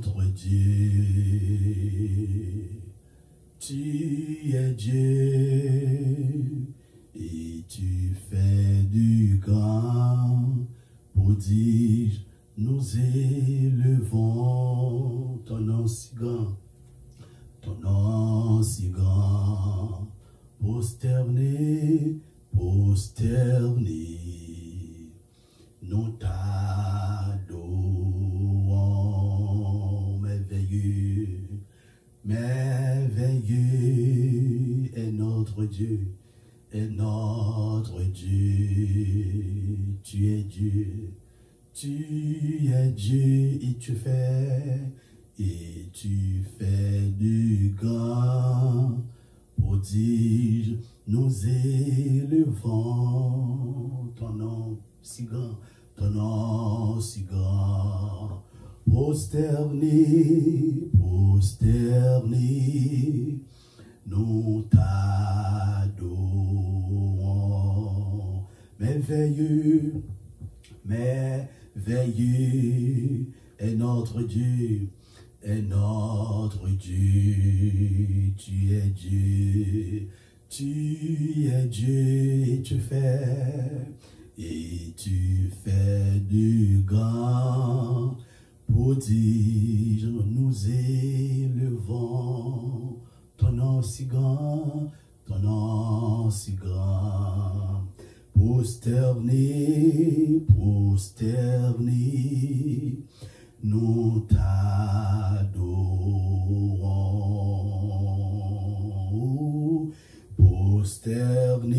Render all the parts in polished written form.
notre Dieu. Tu es Dieu et tu fais du grand prodige. Nous élevons ton nom si grand, ton nom si grand. Prosterné, prosterné, nous t'adorons, merveilleux, merveilleux est notre Dieu, est notre Dieu. Tu es Dieu, tu es Dieu et tu fais du grand prodige. Nous élevons ton nom si grand, ton nom si grand. Prosterné, prosterné, nous t'adorons. Merveilleux, merveilleux est notre Dieu, est notre Dieu. Tu es Dieu, tu es Dieu et tu fais du grand prodige. Nous élevons ton nom si grand, ton nom si grand. Prosterné, prosterné, nous t'adorons. Prosterné,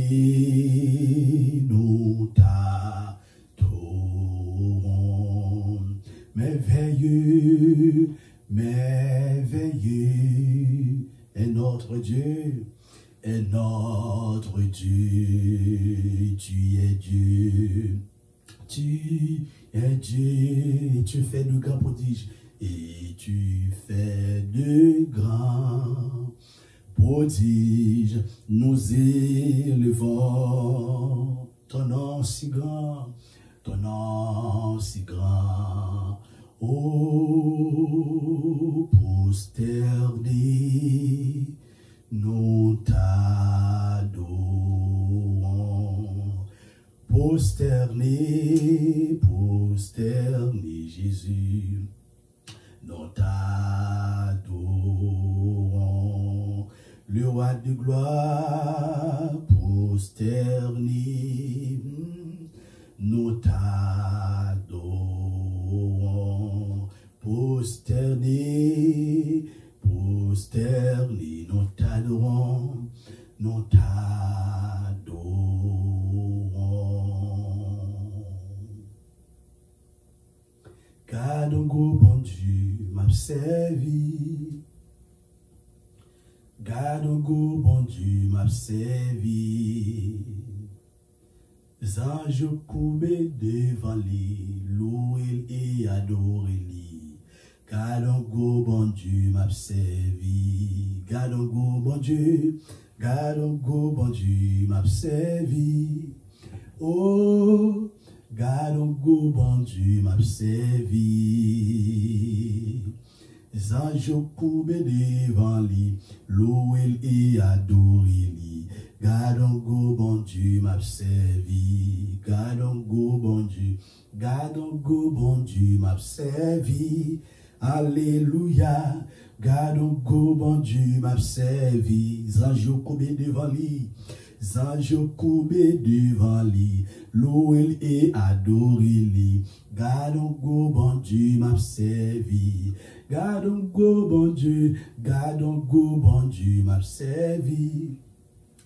nous t'adorons. Merveilleux, merveilleux est notre Dieu, est notre Dieu. Tu es Dieu, tu es Dieu, tu fais de grands prodiges et tu fais de grands prodiges. Nous élevons ton nom si grand, ton nom si grand. Oh, prosterné, nous t'adorons. Prosterné, prosterné, Jésus, nous t'adorons. Le roi de gloire, prosterné, nous t'adorons. Prosterné, prosterné, nous t'adorons, nous t'adorons. Car un gros bon Dieu m'a servi, car un gros bon Dieu m'a servi. Les anges courbés devant lui, louer et adorer lui. Car un gros bon Dieu m'a servi, car un gros bon Dieu, car un gros bon Dieu m'a servi. Oh, car un gros bon Dieu m'a servi. Les anges courbés devant lui, louer et adorer lui. Garde un go bon Dieu m'a servi, garde un go bon Dieu, garde un go bon Dieu m'a servi, alléluia, garde un go bon Dieu m'a servi, zanjo courbé devant lui, zanjo courbé devant lui, louer et adorer lui, garde un go bon Dieu m'a servi, garde un go bon Dieu, garde un go bon Dieu m'a servi.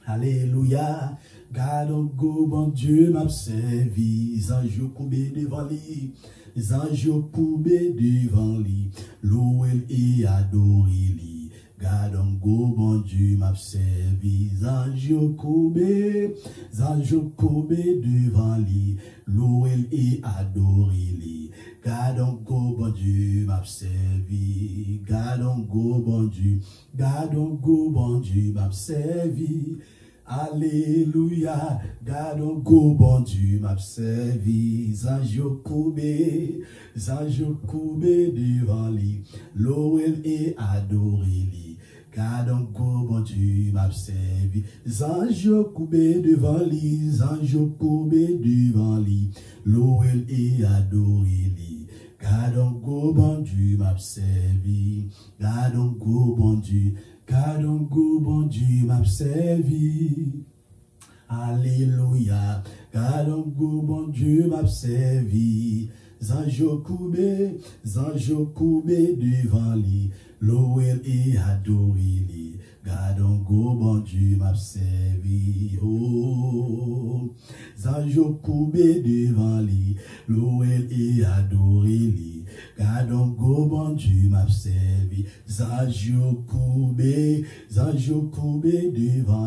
Alléluia, garde un go bon Dieu m'a servi, les anges courbés devant lui, les anges courbés devant lui, louer et adorer lui. Garde un go bon Dieu m'a servi, les anges courbés devant lui, louer et adorer lui. Garde un go bon Dieu m'a servi, garde un go bon Dieu, garde un go bon Dieu m'a servi. Alléluia, gardons go bon Dieu m'a servi, zanjo koube devant lui, louel et adoré lui. Gardons go bon Dieu m'a servi, zanjo koube devant lui, zanjo koube devant lui, louel et adoré lui. Gardons go bon Dieu m'a servi, gardons go bon Dieu. Gardons go bon Dieu m'a servi. Alléluia. Gardons go bon Dieu m'a servi. Zanjo koube devant lui. Louel et adoré lui. Gardons go bon Dieu m'a servi. Oh. Zanjo koube devant lui. Louel et adoré lui. Gardons go bon Dieu m'a servi. Zanjo koube devant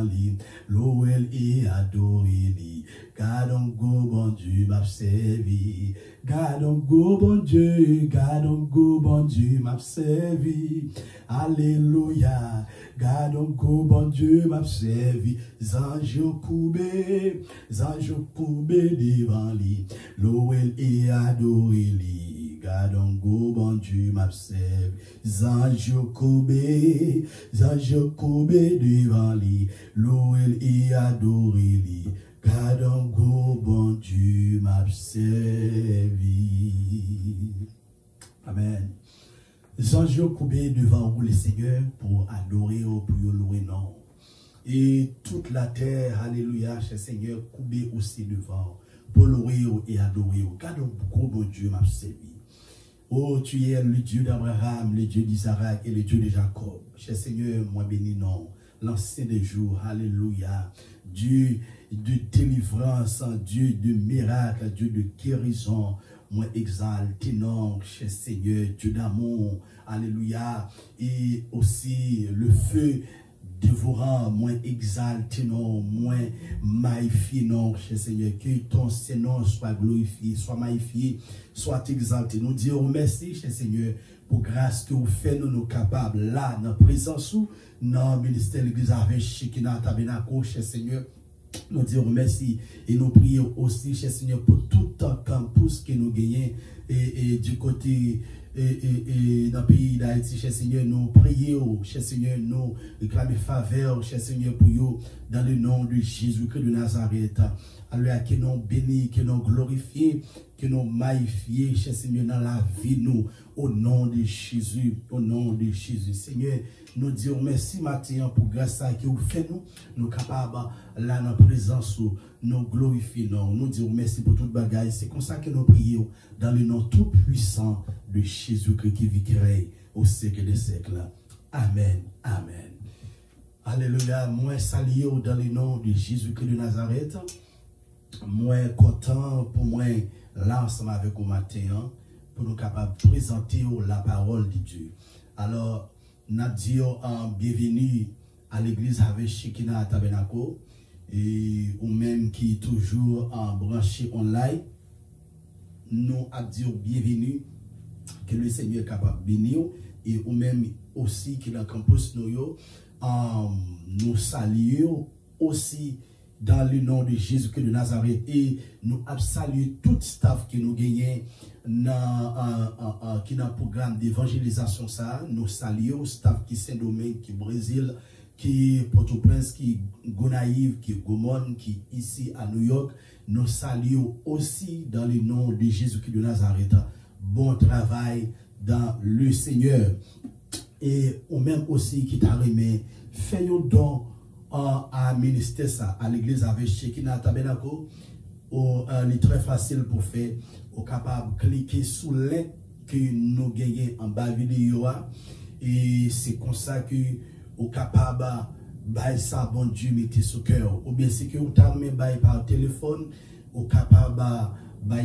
lui. Louel et adoré lui. Gardons go bon Dieu m'a servi. Gardons go bon Dieu m'a servi. Alléluia. Gardons go bon Dieu m'a servi. Zanjo koube devant lui. Louel et adoré lui. Gardons go bon Dieu m'a servi. Zanjo koube devant lui. Louel et adoré lui. Gardons go bon Dieu m'a servi. Amen. Zanjo koube devant vous, les seigneurs, pour adorer ou pour louer non. Et toute la terre, alléluia, cher Seigneur, koube aussi devant, pour louer et adorer. Gardons go bon Dieu m'a servi. Oh, tu es le Dieu d'Abraham, le Dieu d'Isaac et le Dieu de Jacob. Cher Seigneur, moi béni non, l'ancien des jours, alléluia. Dieu de délivrance, Dieu de miracle, Dieu de guérison, moi exalte, non, cher Seigneur, Dieu d'amour, alléluia. Et aussi le feu dévorant, moins exalté, non, moins magnifié, non, cher Seigneur, que ton nom soit glorifié, soit magnifié, soit exalté. Nous disons merci, cher Seigneur, pour grâce que vous faites nous capables, là, dans la présence, dans le ministère de l'Église avec Shekinah Tabernacle, cher Seigneur. Nous disons merci et nous prions aussi, cher Seigneur, pour tout le campus que nous gagnons et du côté dans le pays d'Haïti, cher Seigneur, nous prions, cher Seigneur, nous réclamons faveur, cher Seigneur, pour vous, dans le nom de Jésus-Christ de Nazareth. Alors, que nous bénis, que nous glorifions, que nous magnifions, cher Seigneur, dans la vie, nous, au nom de Jésus, au nom de Jésus. Seigneur, nous disons merci matin pour grâce à que vous faites nous capables, là, dans la présence, nous glorifions, nous disons merci pour toute bagaille. C'est comme ça que nous prions, dans le nom tout puissant de Jésus-Christ qui vit créé au siècle des siècles. Amen. Amen. Alléluia. Moi, salué dans le nom de Jésus-Christ de Nazareth. Moi, content pour moi, là, ensemble avec vous matin, pour nous capables de présenter la parole de Dieu. Alors, nous disons bienvenue à l'église avec Shekinah Tabernacle, ou même qui est toujours branché online. Nous disons bienvenue, que le Seigneur est capable de bénir, et ou même aussi qui est dans le campus nous saluons aussi dans le nom de Jésus-Christ de Nazareth, et nous saluons tout staff que nous gagnons qui est dans le programme d'évangélisation. Nous saluons staff qui est Saint-Domingue, qui est Brésil, qui est Port-au-Prince, qui est Gonaïve, qui est Gomorrhe, qui est ici à New York. Nous saluons aussi dans le nom de Jésus-Christ de Nazareth. Bon travail dans le Seigneur. Et ou même aussi qui t'a remis, faisons donc à ministère ça, à l'église avec Shekinah Tabernacle. Il est très facile pour faire, au capable de cliquer sur le lien que nous gagnons en bas vidéo. Et c'est comme ça que au capable de ça, bon Dieu, mettez sur cœur. Ou bien c'est que vous t'avez par téléphone, au capable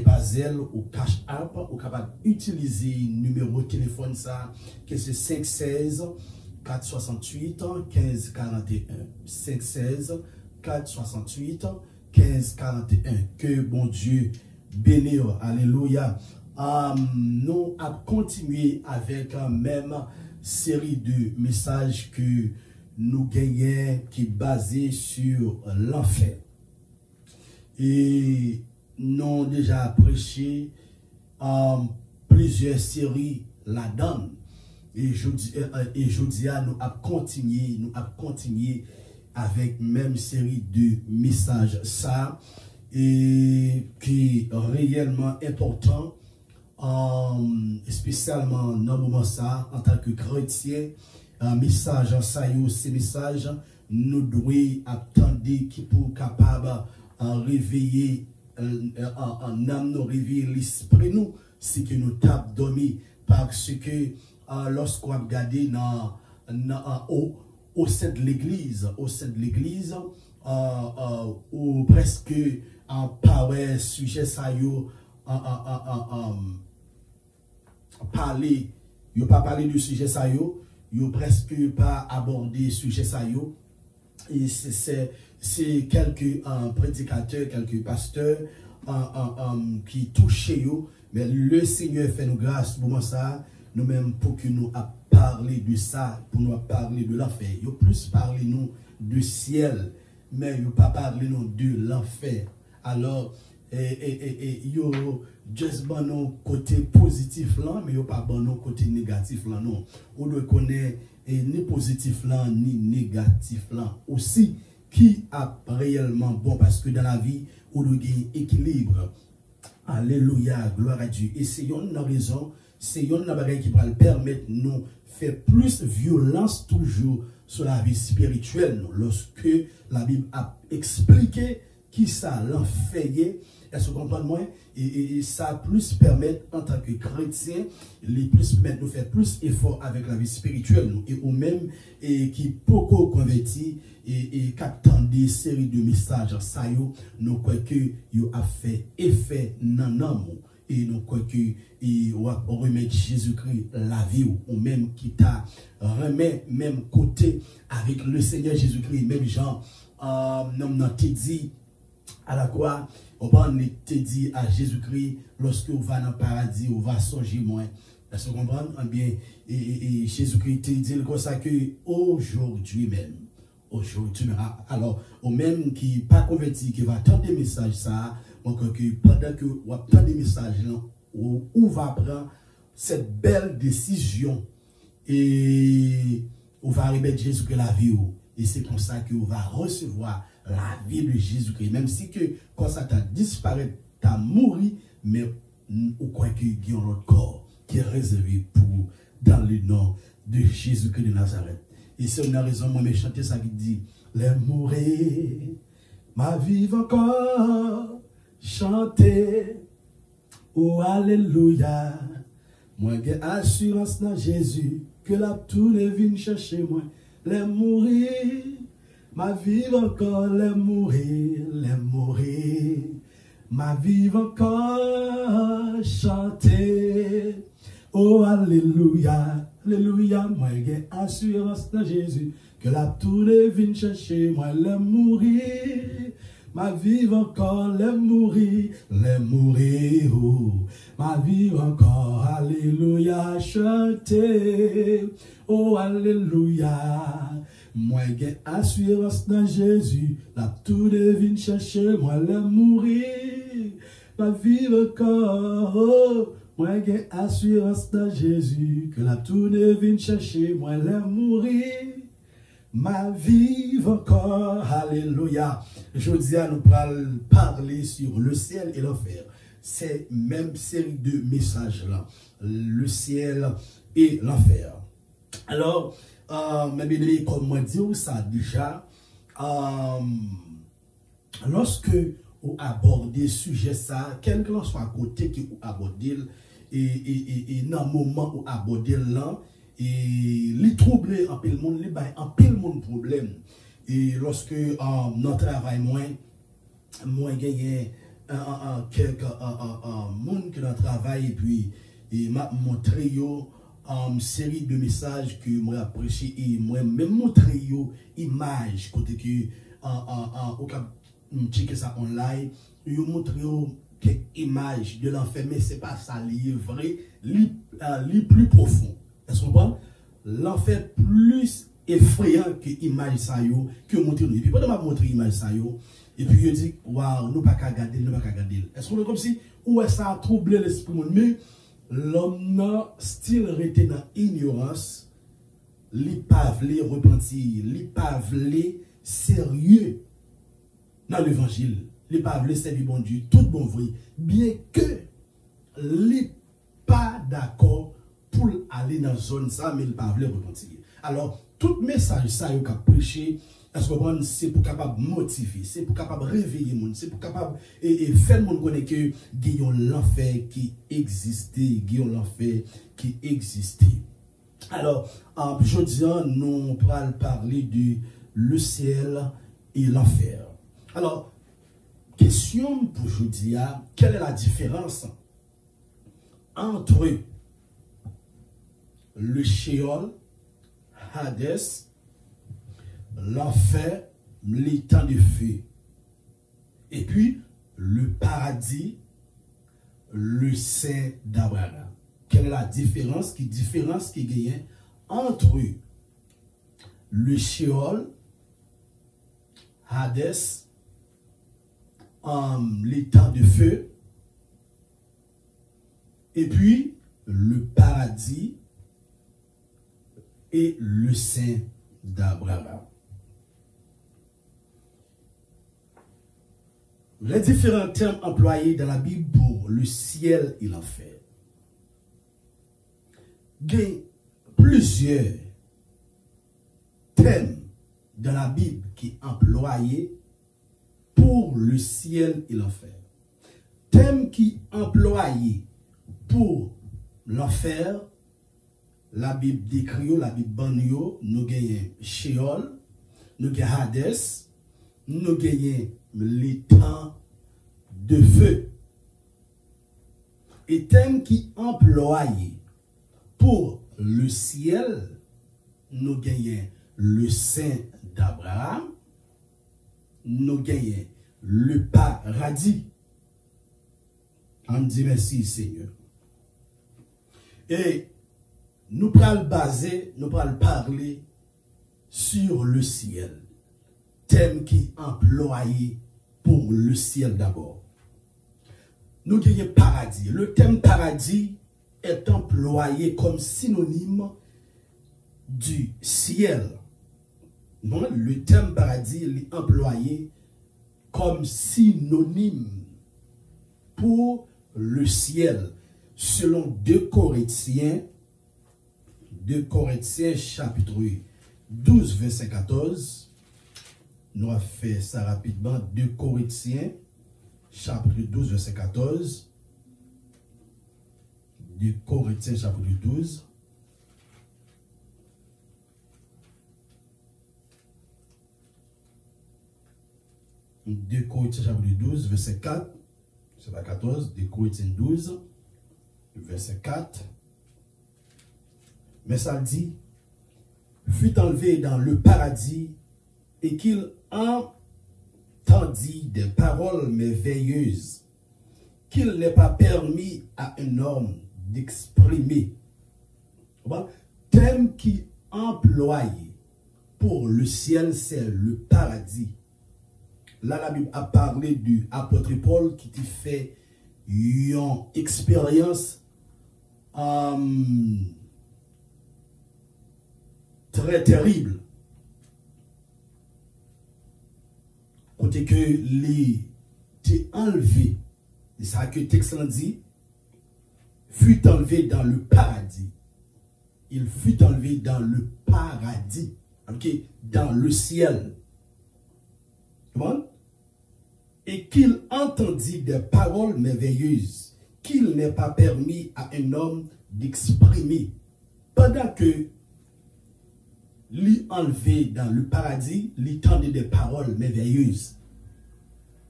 par Zelle ou Cash App, au capable d'utiliser le numéro de téléphone ça, que c'est 516 468 1541. 516 468 1541. Que bon Dieu bénisse. Alléluia. Nous avons continué avec la même série de messages que nous gagnons qui est basé sur l'enfer. Et nous avons déjà prêché plusieurs séries là-dedans. Et je dis nous avons continué avec même série de messages ça et qui est réellement important, spécialement dans le moment ça en tant que chrétien. Un message ça ces messages nous devons attendre qui pour capable réveiller en âme nous réveiller l'esprit nous c'est que nous tape dormi parce que lorsqu'on a regardé au sein de l'église ou presque en power sujet ça yo parler yo pas parler du sujet ça yo presque pas aborder sujet ça yo et c'est quelques prédicateurs quelques pasteurs qui touchent yo mais le Seigneur fait nous grâce pour ça nous-mêmes pour que nous a parlé de ça, pour nous parler de l'enfer. Il plus parler nous du ciel, mais il pas parler nous de l'enfer. Alors, yo juste bon non côté positif là, mais yo pas bon non côté négatif là non. On doit connaître ni positif là ni négatif là aussi qui a réellement bon parce que dans la vie on doit gagner équilibre. Alléluia, gloire à Dieu. Et c'est une raison. C'est une bagage qui va permettre nous faire plus violence toujours sur la vie spirituelle. Lorsque la Bible a expliqué qui ça l'enfer est, est-ce que vous comprenez moi? Et ça plus permet en tant que chrétien, les plus permettre nous faire plus effort avec la vie spirituelle nous, et ou même qui beaucoup converti et captant des séries de messages ça nous croyons que yo a fait effet dans l'amour. Et nous croyons que remettre Jésus-Christ la vie ou même qui t'a remet même côté avec le Seigneur Jésus-Christ même gens nous te dit à la croix on te dit à Jésus-Christ lorsque on va dans le paradis on va songer moins est-ce que vous comprenez bien et Jésus-Christ te dit comme ça que aujourd'hui même alors au même qui pas converti qui va attendre des messages ça donc pendant que vous attendez des messages là on va prendre cette belle décision et on va remettre Jésus que la vie et c'est comme ça que on va recevoir la vie de Jésus-Christ même si que quand ça t'a disparu t'as mouru mais on croit qu'il y a un autre corps qui est réservé pour dans le nom de Jésus-Christ de Nazareth. Et c'est une raison, moi, je chanter ça qui dit, les mourir, ma vie encore, chanter, oh alléluia. Moi, j'ai assurance dans Jésus, que là, tous les vignes chercher moi, les mourir, ma vie encore, les mourir, ma vie encore, chanter, oh alléluia. Alléluia, moi j'ai assurance dans Jésus que la tour vient chercher moi les mourir, ma vie encore les mourir, oh, ma vie encore, alléluia, chanter, oh alléluia, moi j'ai assurance dans Jésus, la tour vient chercher moi les mourir, ma vie encore, oh, moi j'ai assurance dans Jésus que la tourne vient chercher moi les mourir ma vie encore alléluia. Je dis à nous parler sur le ciel et l'enfer. C'est même série de messages là, le ciel et l'enfer. Alors mes bien-aimés, comme moi dis ça déjà lorsque vous abordez sujet ça, quel que soit côté que vous abordez et dans le moment où aborder là et les troubler en pile monde les bail en pile monde problème et lorsque notre travail moins gagné quelques monde qui dans travail et puis et m'a montré yo série de messages que moi apprécié et moi même montré yo image côté que au cap checker ça online yo montré quelques images de l'enfer, mais ce n'est pas ça, li vrai, li plus profond. Est-ce qu'on comprend? L'enfer plus effrayant que l'image ça yo, que montre nous. Et puis pendant m'a montré l'image ça yo, et puis je dis, waouh, nous pas qu'à garder, nous pas qu'à garder. Est-ce qu'on est comme si, ouais, ça a troublé l'esprit monde, mais l'homme n'a still resté dans l'ignorance, li pas vle repentir, li pas vle sérieux dans l'évangile, li pas vle servir bon Dieu, tout bon vrai, bien que li pas d'accord pour aller dans zone ça, mais il pas vle repentir. Alors, tout message ça yo qu'a prêché, est-ce que c'est pour capable motiver, c'est pour capable réveiller monde, c'est pour capable et faire monde connaître que gayon l'enfer qui existait, gayon l'enfer qui existait. Alors, aujourd'hui, nous allons parler de le ciel et l'enfer. Alors, question pour aujourd'hui, quelle est la différence entre le Sheol, Hades, l'enfer, les temps de feu, et puis le paradis, le sein d'Abraham? Quelle est la différence qui gagne entre le Sheol, Hades, les temps de feu, et puis le paradis et le sein d'Abraham? Les différents termes employés dans la Bible pour le ciel et l'enfer. Il y a plusieurs thèmes dans la Bible qui sont employés pour le ciel et l'enfer. Thèmes qui sont employés pour l'enfer, la Bible décrit, la Bible banyo, nous gagnons Sheol, nous gagnons Hades, nous gagnons les temps de feu. Et thèmes qui sont employés pour le ciel, nous gagnons le sein d'Abraham, nous gagnons le paradis. On dit merci Seigneur. Et nous allons baser, nous allons parler sur le ciel. Thème qui est employé pour le ciel d'abord. Nous gagnons paradis. Le thème paradis est employé comme synonyme du ciel. Non, le thème paradis est employé comme synonyme pour le ciel. Selon 2 Corinthiens chapitre 12, verset 14, nous avons fait ça rapidement. 2 Corinthiens chapitre 12, verset 14. 2 Corinthiens chapitre 12. De Corinthiens chapitre 12, verset 4. C'est pas 14. 2 Corinthiens 12, verset 4. Mais ça dit, fut enlevé dans le paradis et qu'il entendit des paroles merveilleuses qu'il n'est pas permis à un homme d'exprimer. Thème qui employé pour le ciel, c'est le paradis. Là, la Bible a parlé du apôtre Paul qui fait une expérience très terrible. Côté que les t'es enlevé, c'est ça que le texte dit, fut enlevé dans le paradis. Il fut enlevé dans le paradis, ok, dans le ciel. Bon? Et qu'il entendit des paroles merveilleuses qu'il n'est pas permis à un homme d'exprimer. Pendant que lui enlevé dans le paradis, lui tendait des paroles merveilleuses,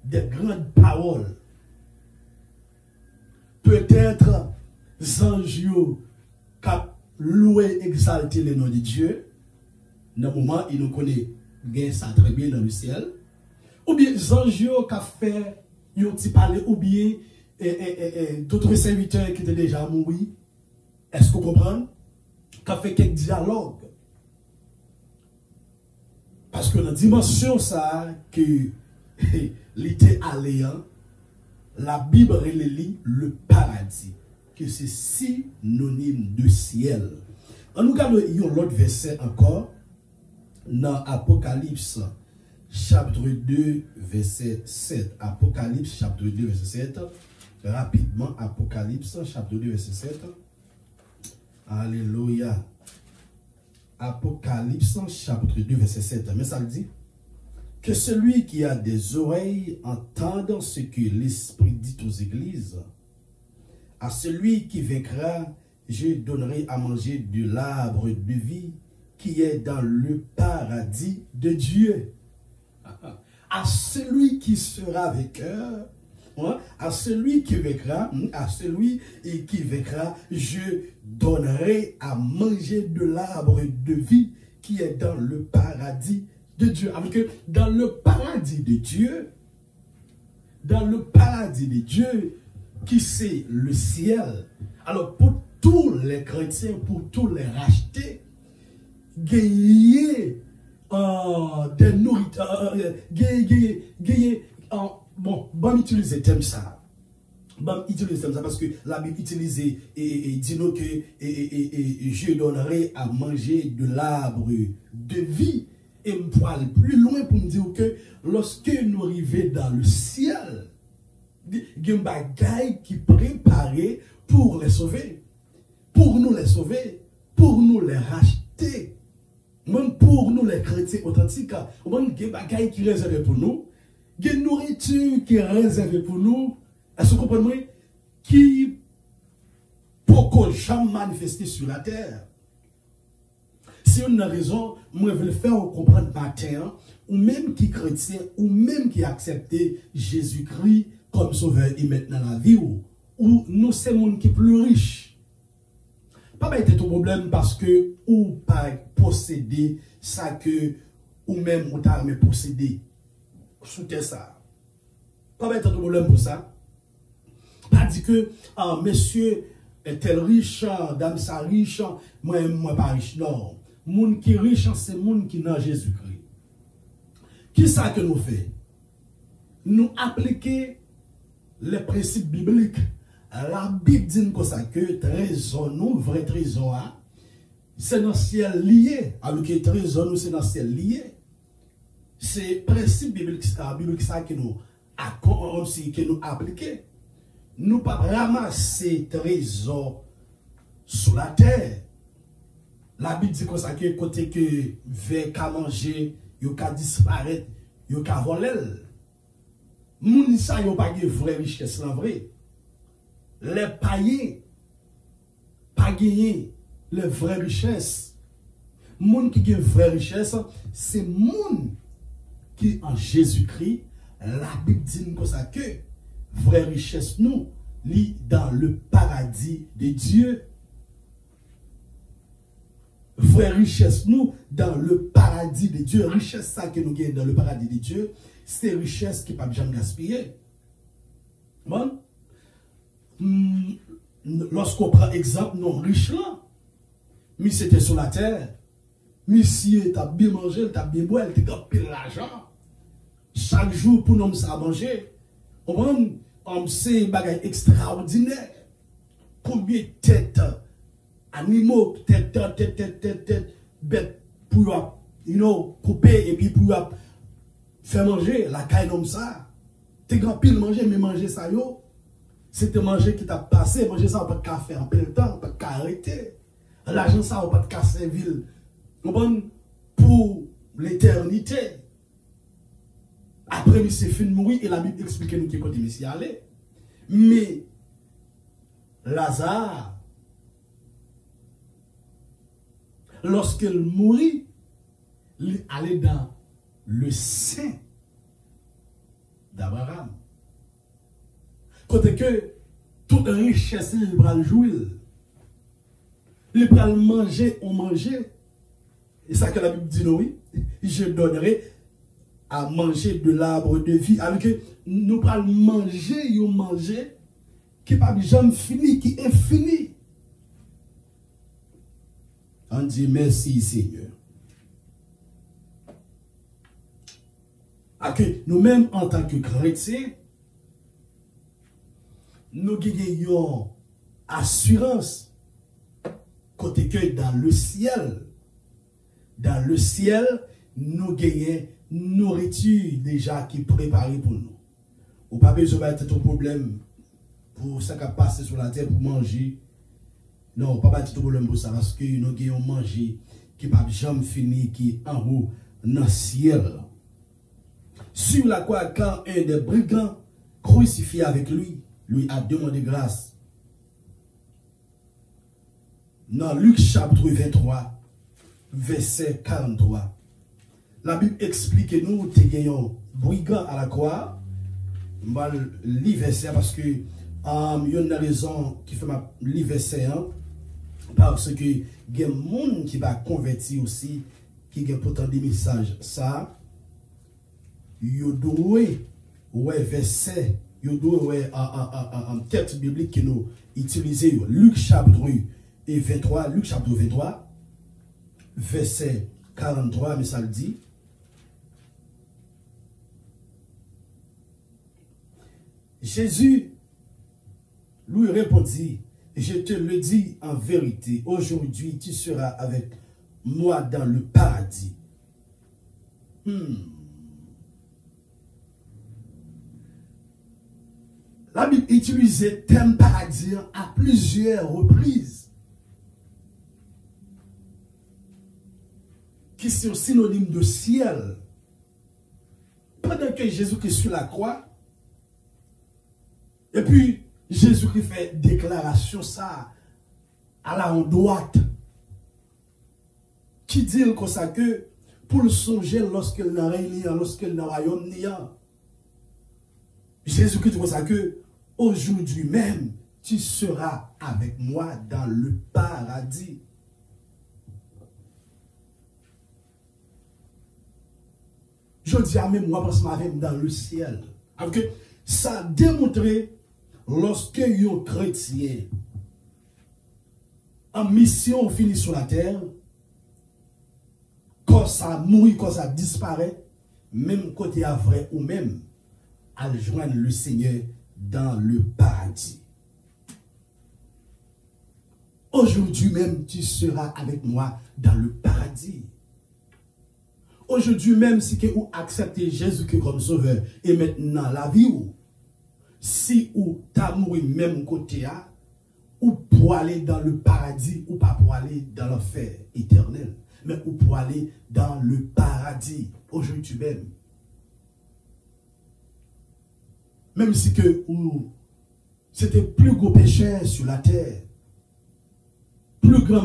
des grandes paroles. Peut-être anges qui loué, exalté le nom de Dieu. Dans le moment, il nous connaît ça très bien dans le ciel. Ou bien anges qui ont fait un petit parler, ou bien d'autres serviteurs qui étaient déjà morts. Est-ce que vous comprenez? Qui ont fait quelques dialogues. Parce que dans la dimension ça, que l'été alléant, la Bible relie le paradis, que c'est synonyme de ciel. En nous regardons l'autre verset encore, dans Apocalypse chapitre 2, verset 7. Apocalypse chapitre 2, verset 7. Rapidement, Apocalypse chapitre 2, verset 7. Alléluia. Apocalypse chapitre 2, verset 7. Mais ça le dit que celui qui a des oreilles entende ce que l'Esprit dit aux églises. À celui qui vaincra, je donnerai à manger de l'arbre de vie qui est dans le paradis de Dieu. À celui qui sera vainqueur, à celui qui vaincra, je donnerai à manger de l'arbre de vie qui est dans le paradis de Dieu. Avec dans le paradis de Dieu, qui c'est le ciel. Alors pour tous les chrétiens, pour tous les rachetés, gagner des nourritures, bon, utiliser thème ça. Utiliser thème ça parce que la Bible utilise et dit nous que je donnerai à manger de l'arbre de vie. Et me pour aller plus loin pour me dire que lorsque nous arrivons dans le ciel, il y a un bagage qui est préparé pour les sauver, pour nous les sauver, pour nous les racheter. Même pour nous les chrétiens authentiques, il y a un bagage qui est réservé pour nous, il y a une nourriture qui est réservée pour nous, est-ce que vous comprenez, qui peut jamais manifester sur la terre. Si on a raison, moi je veux le faire comprendre matin, ou même qui est chrétien, ou même qui a accepté Jésus-Christ comme sauveur et maintenant la vie, ou nous c'est monde qui est plus riche. Pas être ton problème parce que ou pas posséder ça que ou même ou t'as mais posséder sous ça. Pas être ton problème pour ça. Pas dit que monsieur est tel riche, dame ça riche, moi pas riche. Non. Moun qui est riche, c'est moun qui n'a Jésus-Christ. Qui ça que nous fait? Nous appliquer les principes bibliques. La Bible dit comme ça que trésor nous, vrai trésor, c'est dans le ciel lié. Alors que trésor nous, c'est dans le ciel lié. C'est principe biblique ça que nous appliquons. Nous pas ramasser trésor sur la terre. La Bible dit comme ça que côté que veut qu'à manger, yo qu'à disparaître, yo qu'à voler. Moun sa yo pas de vraie richesse en vrai. Les païens pas gagner les vraies richesses. Moun qui gagne vraie richesse, c'est moun qui en Jésus-Christ, la Bible dit comme ça que vraie richesse nous lit dans le paradis de Dieu. Vraie richesse nous dans le paradis de Dieu. Richesse ça que nous gagnons dans le paradis de Dieu, c'est richesse qui ne peut jamais gaspiller. Bon? Lorsqu'on prend exemple, non riche là, mais c'était sur la terre. Monsieur, t'as bien mangé, t'as bien boire, t'as gagné l'argent. Chaque jour pour nous ça manger. C'est un bagage extraordinaire. Combien de têtes, animaux, tête, bête, pour couper et puis pour faire manger la caille comme ça. T'es grand pile manger, mais manger ça yo. C'était manger qui t'a passé, manger ça, on pas de faire en plein temps, on pas de arrêter. L'argent ça, on pas de servir pour l'éternité. Après, c'est fini de mourir et la Bible explique nous qui côté monsieur aller. Mais Lazare, lorsqu'il mourit, il allait dans le sein d'Abraham. Côté que toute richesse, il va le jouir. Il va le manger, on manger. Et ça que la Bible dit, oui, je donnerai à manger de l'arbre de vie. Alors que nous allons manger, qui n'est pas jamais fini, qui est infini. On dit merci Seigneur. que nous-mêmes, en tant que chrétiens, nous avons assurance côté que dans le ciel, nous gagnons nourriture déjà qui est préparée pour nous. Ou pas besoin de tout problème pour ça qui passe sur la terre pour manger. Non, pas de tout problème pour ça parce que nous gagnons manger qui pas jamais fini qui est en haut dans le ciel. Sur la croix, quand un des brigands crucifié avec lui a demandé grâce. Dans Luc chapitre 23, verset 43, la Bible explique nous que nous avons brigand à la croix. Je vais lire verset parce que il y a une raison qui fait ma lire verset parce que il y a des gens qui va convertir aussi, qui ont pourtant des messages. Ça, il doit verset, il doit en texte biblique que nous utilisons. Luc chapitre 23, verset 43, mais ça le dit. Jésus lui répondit, je te le dis en vérité, aujourd'hui tu seras avec moi dans le paradis. La Bible utilise le terme paradis à plusieurs reprises, qui sont synonymes de ciel. Pendant que Jésus-Christ est sur la croix, et puis Jésus-Christ fait déclaration ça à la droite, qui dit comme ça que pour le songer lorsqu'il n'a rien, lorsqu'il n'a royaume niant. Jésus-Christ dit comme ça que aujourd'hui même tu seras avec moi dans le paradis. Je dis à même moi parce que je dans le ciel. Alors que ça a démontré lorsque un chrétien en mission finit sur la terre, quand ça mourit, quand ça disparaît, même côté à vrai ou même à joindre le Seigneur dans le paradis. Aujourd'hui même, tu seras avec moi dans le paradis. Aujourd'hui même, si vous acceptez Jésus-Christ comme sauveur, et maintenant la vie ou, si ou t'as mouru même côté à, ou pour aller dans le paradis, ou pas pour aller dans l'enfer éternel, mais ou pour aller dans le paradis, aujourd'hui même. Même si que c'était plus gros pécheur sur la terre, plus grand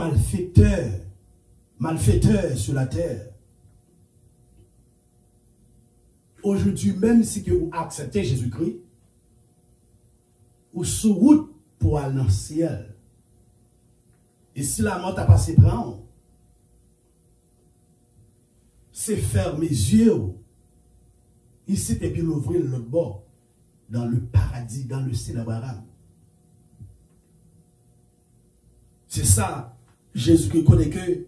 malfaiteur sur la terre. Aujourd'hui, même si que vous acceptez Jésus-Christ, ou sur route pour aller dans le ciel. Et si la mort t'a passé prendre, c'est fermer les yeux ici et puis l'ouvrir l'autre bord dans le paradis, dans le ciel d'Abraham. C'est ça, Jésus qui connaît que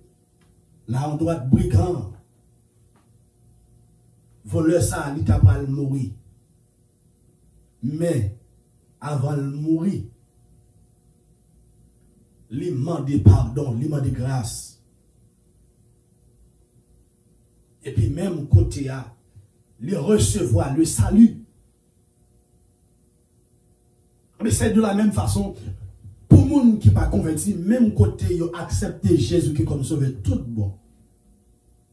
là on doit être brigand. Voleur ça, il t'a pas mourir. Mais avant de mourir, il demande pardon, il demande grâce. Et puis même côté à, il recevoir le salut. Mais c'est de la même façon, pour les gens qui ne sont pas convertis, même côté, ils ont accepté Jésus qui comme sauveur tout bon.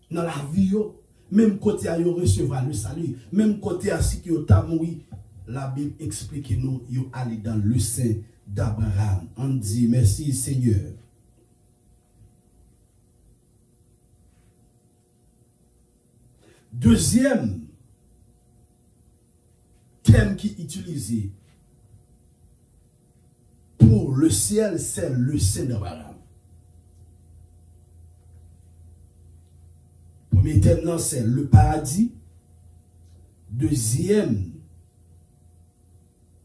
Dans la vie, même côté, ils recevoir le salut. Même côté, si ils ont mouru, la Bible explique nous, ils sont allés dans le sein d'Abraham. On dit merci Seigneur. Deuxième thème qui est utilisé pour le ciel, c'est le sein d'Abraham. Premier thème, c'est le paradis. Deuxième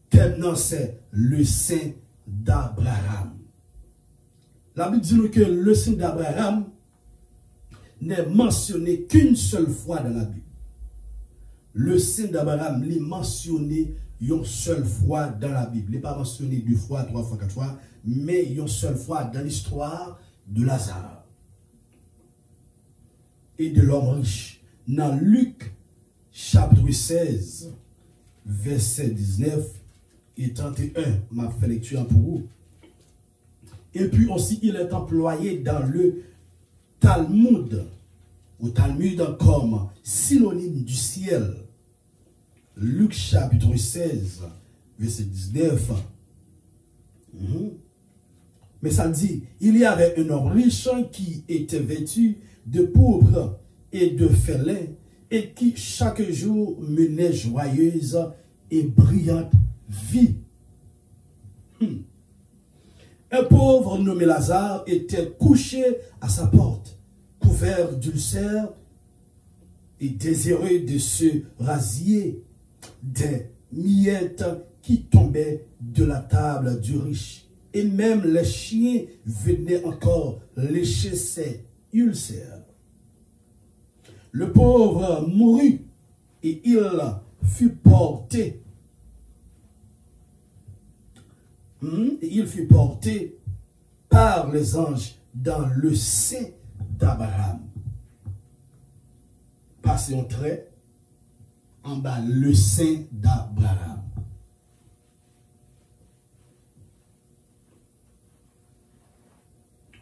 thème, c'est le sein d'Abraham. La Bible dit nous que le sein d'Abraham n'est mentionné qu'une seule fois dans la Bible. le sein d'Abraham, il est mentionné une seule fois dans la Bible. Il n'est pas mentionné 2 fois, 3 fois, 4 fois, mais une seule fois dans l'histoire de Lazare et de l'homme riche. Dans Luc, chapitre 16, verset 19 et 31, m'a fait lecture pour vous. Et puis aussi, il est employé dans le Talmud, au Talmud comme synonyme du ciel. Luc chapitre 16, verset 19. Mais ça dit, il y avait un homme riche qui était vêtu de pourpre et de félin et qui chaque jour menait joyeuse et brillante vie. Un pauvre nommé Lazare était couché à sa porte, couvert d'ulcères et désireux de se rasier des miettes qui tombaient de la table du riche. Et même les chiens venaient encore lécher ses ulcères. Le pauvre mourut et il fut porté. Il fut porté par les anges dans le sein d'Abraham. Passez un trait en bas, le sein d'Abraham.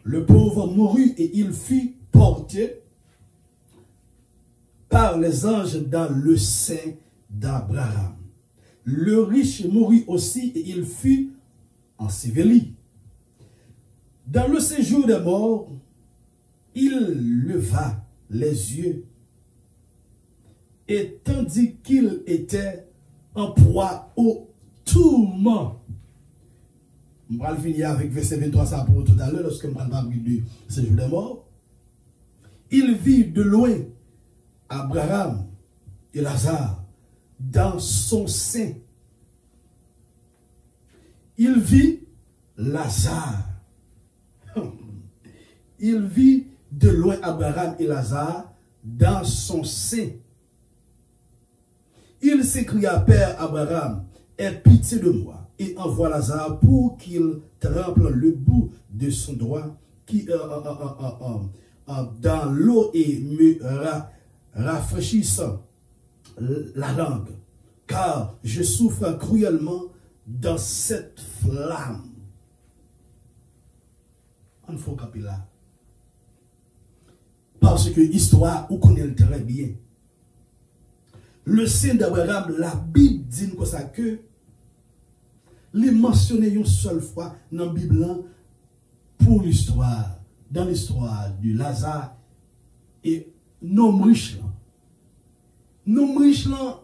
Le pauvre mourut et il fut porté par les anges dans le sein d'Abraham. Le riche mourut aussi et il fut enseveli. Dans le séjour des morts, il leva les yeux et tandis qu'il était en proie au tourment. Je vais finir avec verset 23 ça pour tout à l'heure lorsque je vais parler du séjour des morts. Il vit de loin Abraham et Lazare dans son sein. Il vit Lazare. Il vit de loin Abraham et Lazare dans son sein. Il s'écria, Père Abraham, aie pitié de moi et envoie Lazare pour qu'il trempe le bout de son doigt qui, dans l'eau et me rafraîchisse la langue, car je souffre cruellement dans cette flamme. Il faut caper là. Parce que l'histoire, on connaît très bien. Le sein d'Abraham, la Bible dit comme ça que les mentionné une seule fois dans la Bible pour l'histoire, dans l'histoire de Lazare et l'homme riche. L'homme riche, il a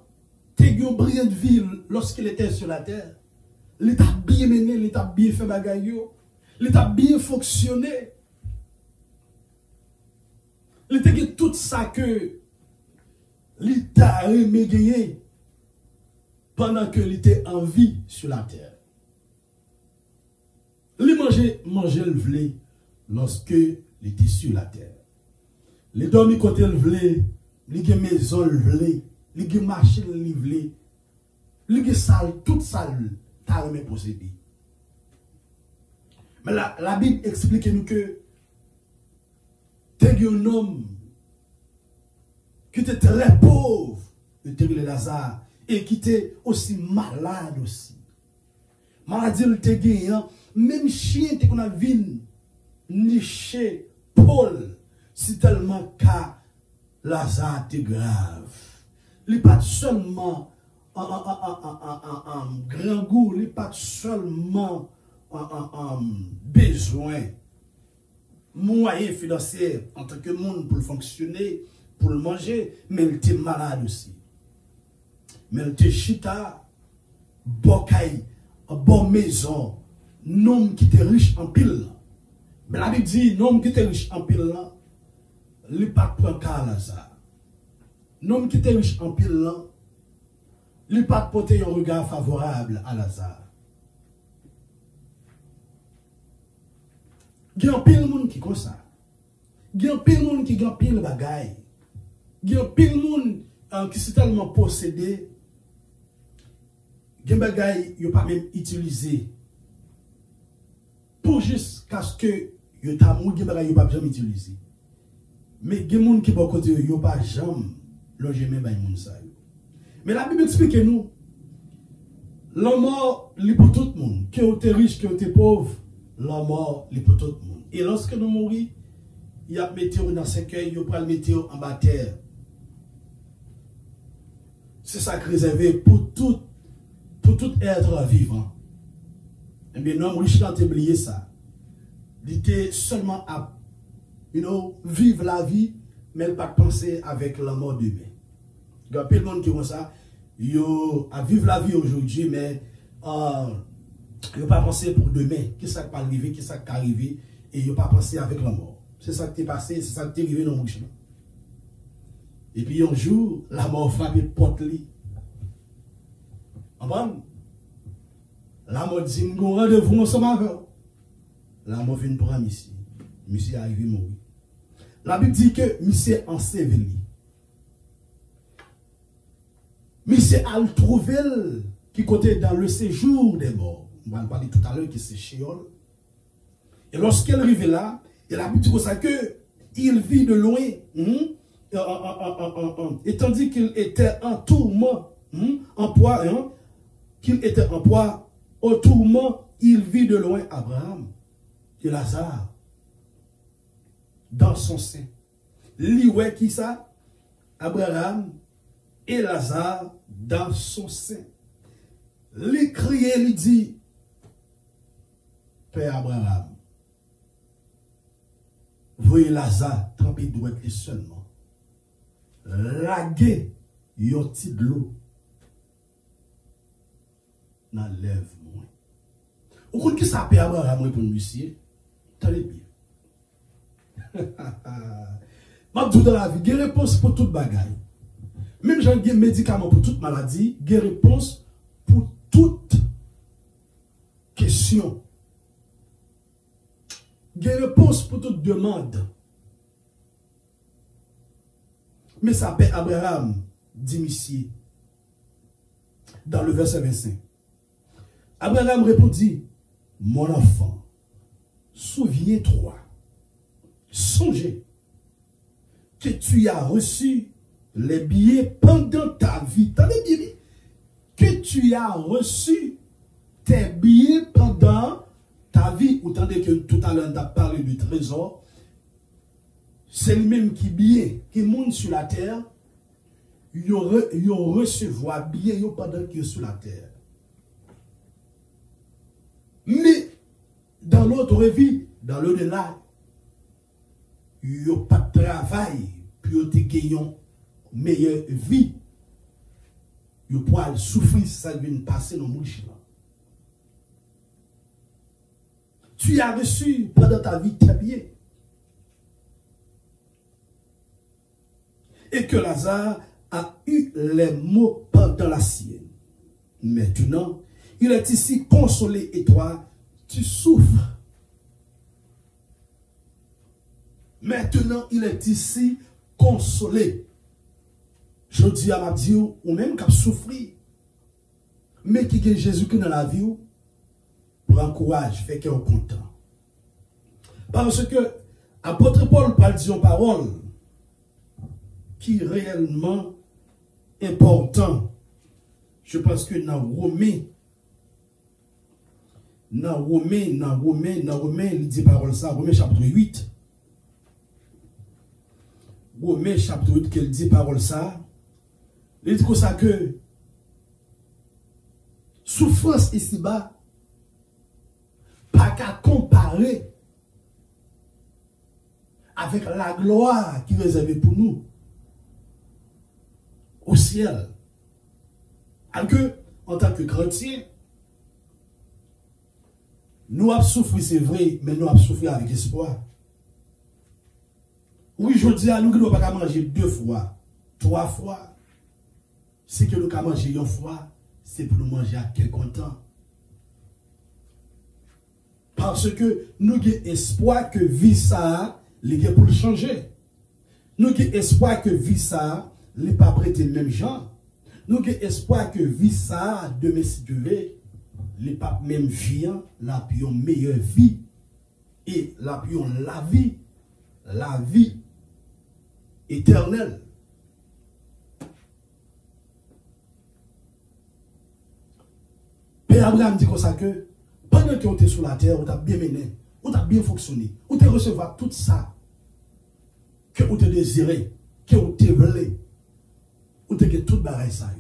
eu brillant de vie lorsqu'il était sur la terre. Il a bien mené, il a bien fait bagaille, il a bien fonctionné. Il a eu tout ça que l'État a aimé pendant que il était en vie sur la terre. Il mangeait le vlé lorsque il était sur la terre. Il dormait côté le vlé, il a maison le vlé, il a machine le vlé, il a salle, toute salle, t'as aimé posséder. Mais la Bible explique nous que t'es un homme qui était très pauvre, le Lazare, et qui était aussi malade aussi. Maladie, il était gagné, même chien qu'on a vu nicher Paul, c'est tellement qu'à Lazare était grave. Il n'est pas seulement en grand goût, il n'est pas seulement en besoin, moyen financier en tant que monde pour fonctionner, pour le manger, mais il était malade aussi. Mais il était chita, bocaille, bonne maison, nom qui était riche en pile. Mais la Bible dit, nom qui était riche en pile, il n'est pas prendre qu'à Lazare. Nom qui était riche en pile, il n'est pas porter un regard favorable à Lazare. Il y a un pile monde qui est comme ça. Il y a un pile monde qui a pile bagaille. Il y a un pile monde qui sont tellement possédés, gen bagay yo pas même utilisé pour juste parce que yo ta mou gen bagay yo pas jamais utilisé. Mais gen moun qui bon côté yo pas jamais loger même bay moun sa yo. Mais la Bible explique nous la mort li pour tout le monde, que vous êtes riche, que vous êtes pauvre, la mort li pour tout le monde. Et lorsque nous mourons, il y a mettre dans ce cœur, il y a mettre en bas terre. C'est ça qui est réservé pour tout être vivant. Et bien, l'homme riche n'a pas oublié ça. Il était seulement à vivre la vie, mais il n'a pas pensé avec la mort demain. Il y a plein de monde qui font ça. Ils à vivre la vie aujourd'hui, mais ils n'ont pas pensé pour demain. Qu'est-ce qui va arriver, qu'est-ce qui va arriver, et ils n'ont pas pensé avec la mort. C'est ça qui est passé, c'est ça qui est arrivé dans mon chemin. Et puis un jour, la mort frappe le porte-lit. La mort dit, nous rendez-vous ensemble avec. La mort vient pour un monsieur. Monsieur est arrivé mourir. La Bible dit que monsieur est enseveli. Monsieur a trouvé qui côté dans le séjour des morts. On va parler tout à l'heure que c'est Sheol. Et lorsqu'elle arrive là, il a dit que il vit de loin. Et tandis qu'il était en tourment, en poids, qu'il était en poids, au tourment, il vit de loin Abraham et Lazare dans son sein. Lui, qui ça? Abraham et Lazare dans son sein. Lui criait, lui dit, Père Abraham, voyez Lazare trempé droit et seulement. Laguer yon petit de l'eau dans lèvre moins. Vous comprenez qui ça Père Abraham pour monsieur? Tenez bien. Ma dans la vie, il y a réponse pour toute bagaille. Même j'ai des médicaments pour toute maladie, il y a réponse pour toute question. Il y a réponse pour toute demande. Mais ça Père Abraham, dit monsieur, dans le verset 25. Abraham répondit, mon enfant, souviens-toi, songez que tu as reçu les billets pendant ta vie. T'avais bien dit que tu as reçu tes billets pendant ta vie. Autant que tout à l'heure, on a parlé du trésor. C'est lui-même qui billet, qui monte sur la terre, il recevoir billet pendant qu'il est sur la terre. Mais dans l'autre vie, dans l'au-delà, il n'y a pas de travail, puis il y a une meilleure vie. Il peut souffrir si ça vient passer dans le monde. Tu as reçu pendant ta vie tes billets. Et que Lazare a eu les mots pendant la sienne. Maintenant, il est ici consolé et toi, tu souffres. Maintenant, il est ici consolé. Je dis à ma Dieu, ou même qu'à souffrir, mais qui est Jésus qui dans la vie, pour encourager, fait qu'il est content. Parce que l'apôtre Paul parle de parole qui est réellement important. Je pense que dans Romain, il dit parole ça, Romain chapitre 8. Romain chapitre 8, qu'il dit parole ça. Il dit comme ça que souffrance ici-bas, pas qu'à comparer avec la gloire qui est réservée pour nous au ciel. Alors que, en tant que chrétien, nous avons souffert, c'est vrai, mais nous avons souffert avec espoir. Oui, je dis à nous que nous ne pouvons pas manger 2 fois, 3 fois. Si que nous pouvons manger 1 fois, c'est pour nous manger à quelque temps. Parce que nous avons espoir que vie ça, les gars pour le changer. Nous avons espoir que vie ça, les pas prêter le même genre. Nous avons espoir que vie ça, demain si Dieu veut, les pas même vie, la plus meilleure vie. Et la plus la vie éternelle. Père Abraham dit comme ça que pendant que vous êtes sur la terre, vous avez bien mené, vous avez bien fonctionné, vous avez recevoir tout ça que vous avez désiré, que vous avez voulu, vous avez tout bagaille ça.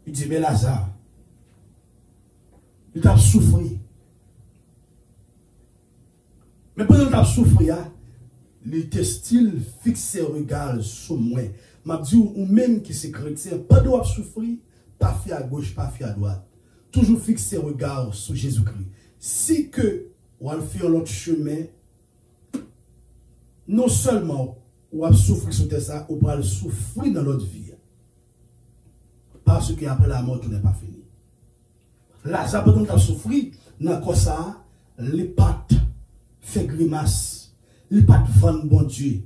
Il dit, mais Lazare, il a souffert. Mais pendant qu'il a souffert, il était style fixé regard sur moi. M'a dit, ou même qui c'est chrétien, pas de souffrir, pas fait à gauche, pas fait à droite. Toujours fixé regard sur Jésus-Christ. Si que on va faire l'autre chemin, non seulement on va souffrir sur ça, on va souffrir dans notre vie. Parce qu'après la mort, tout n'est pas fini. Lazare, pendant qu'il a souffert, dans ça, les pattes fait grimace, les pattes vendent bon Dieu.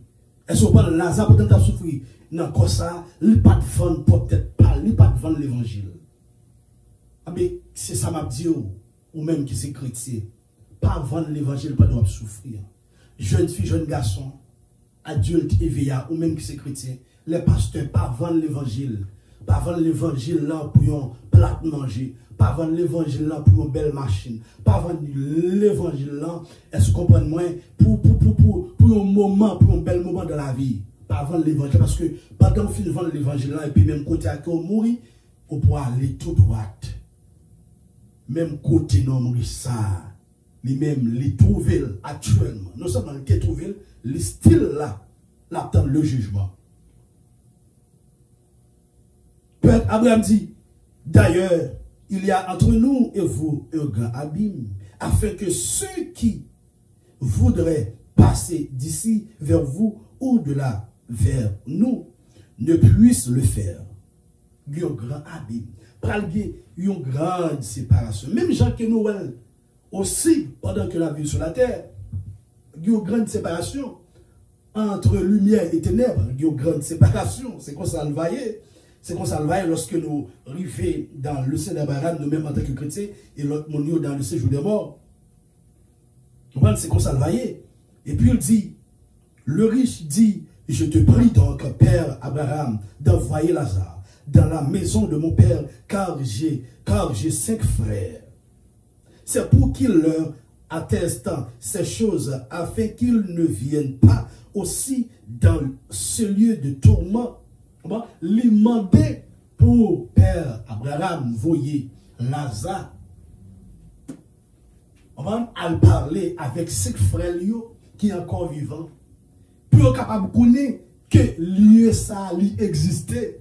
Est-ce que Lazare, pendant qu'il a souffert, dans ça, les pattes vendent peut-être pas, les pattes vendent l'évangile. Mais c'est ça m'a dit, ou même qui c'est chrétien, pas vendre l'évangile, pas doit souffrir. Jeune fille, jeune garçon, adulte éveillé, ou même qui c'est chrétien, les pasteurs, pas vendre l'évangile. Pas vendre l'évangile là pour un plat manger. Pas vendre l'évangile là pour une belle machine. Pas vendre l'évangile là, est-ce que vous comprenez moi, pour un moment, pour un bel moment de la vie. Pas vendre l'évangile. Parce que pendant que vous vendre l'évangile là, et puis même côté à qui on mourit, on peut aller tout droit. Même côté non mourir ça. Lui-même, les trouver actuellement. Non seulement les trouver, le style là, l'attend le jugement. Peut-être Abraham dit, d'ailleurs, il y a entre nous et vous un grand abîme, afin que ceux qui voudraient passer d'ici vers vous ou de là vers nous ne puissent le faire. Il y a un grand abîme. Il y a une grande séparation. Même Jacques et Noël, aussi, pendant que la vie sur la terre, il y a une grande séparation entre lumière et ténèbres. Il y a une grande séparation. C'est comme ça le voyait. C'est comme ça le voyait lorsque nous arrivons dans le sein d'Abraham, nous-mêmes en tant que chrétiens, et l'autre monde dans le séjour des morts. C'est comme ça le voyait. Et puis il dit, le riche dit, je te prie donc, Père Abraham, d'envoyer Lazare dans la maison de mon père, car j'ai 5 frères. C'est pour qu'il leur atteste ces choses, afin qu'ils ne viennent pas aussi dans ce lieu de tourment. Lui demander pour Père Abraham, voyez Lazare. On va parler avec 5 frères qui sont encore vivants. Puis on est capable de connaître que lieu ça lui existait.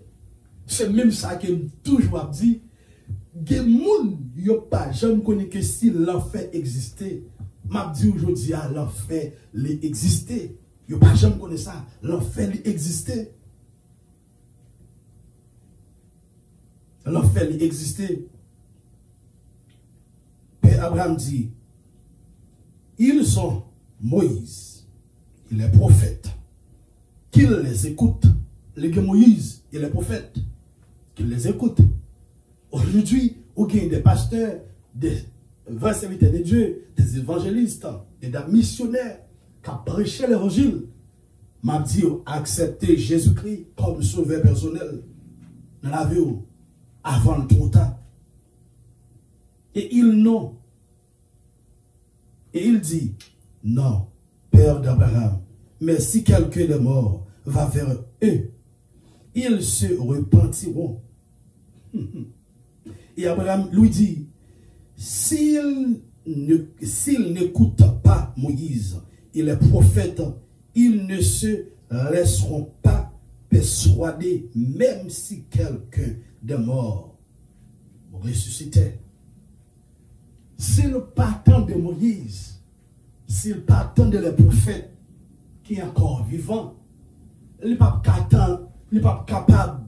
C'est même ça que toujours dit. Des gens qui n'ont pas jamais connu que si l'enfer existait. M'a dit aujourd'hui à l'enfer existait. Ils n'ont pas jamais connu ça. L'enfer existait. L'enfer existait. Père Abraham dit, ils ont Moïse, il est prophète, qu'il les écoute. Les Moïse, il est prophète, qu'il les écoute. Aujourd'hui, il y a des pasteurs, des vrais serviteurs de Dieu, des évangélistes, des missionnaires qui ont prêché l'évangile. M'a dit, accepter Jésus-Christ comme sauveur personnel dans la vie avant le trop tard. Et ils n'ont. Et il dit, non, Père d'Abraham, mais si quelqu'un de mort va vers eux, ils se repentiront. Et Abraham lui dit, s'ils n'écoutent pas Moïse et les prophètes, ils ne se laisseront pas persuader, même si quelqu'un de mort ressuscitait. S'ils partent de Moïse, s'ils partent de les prophètes qui est encore vivant, ils ne sont pas capables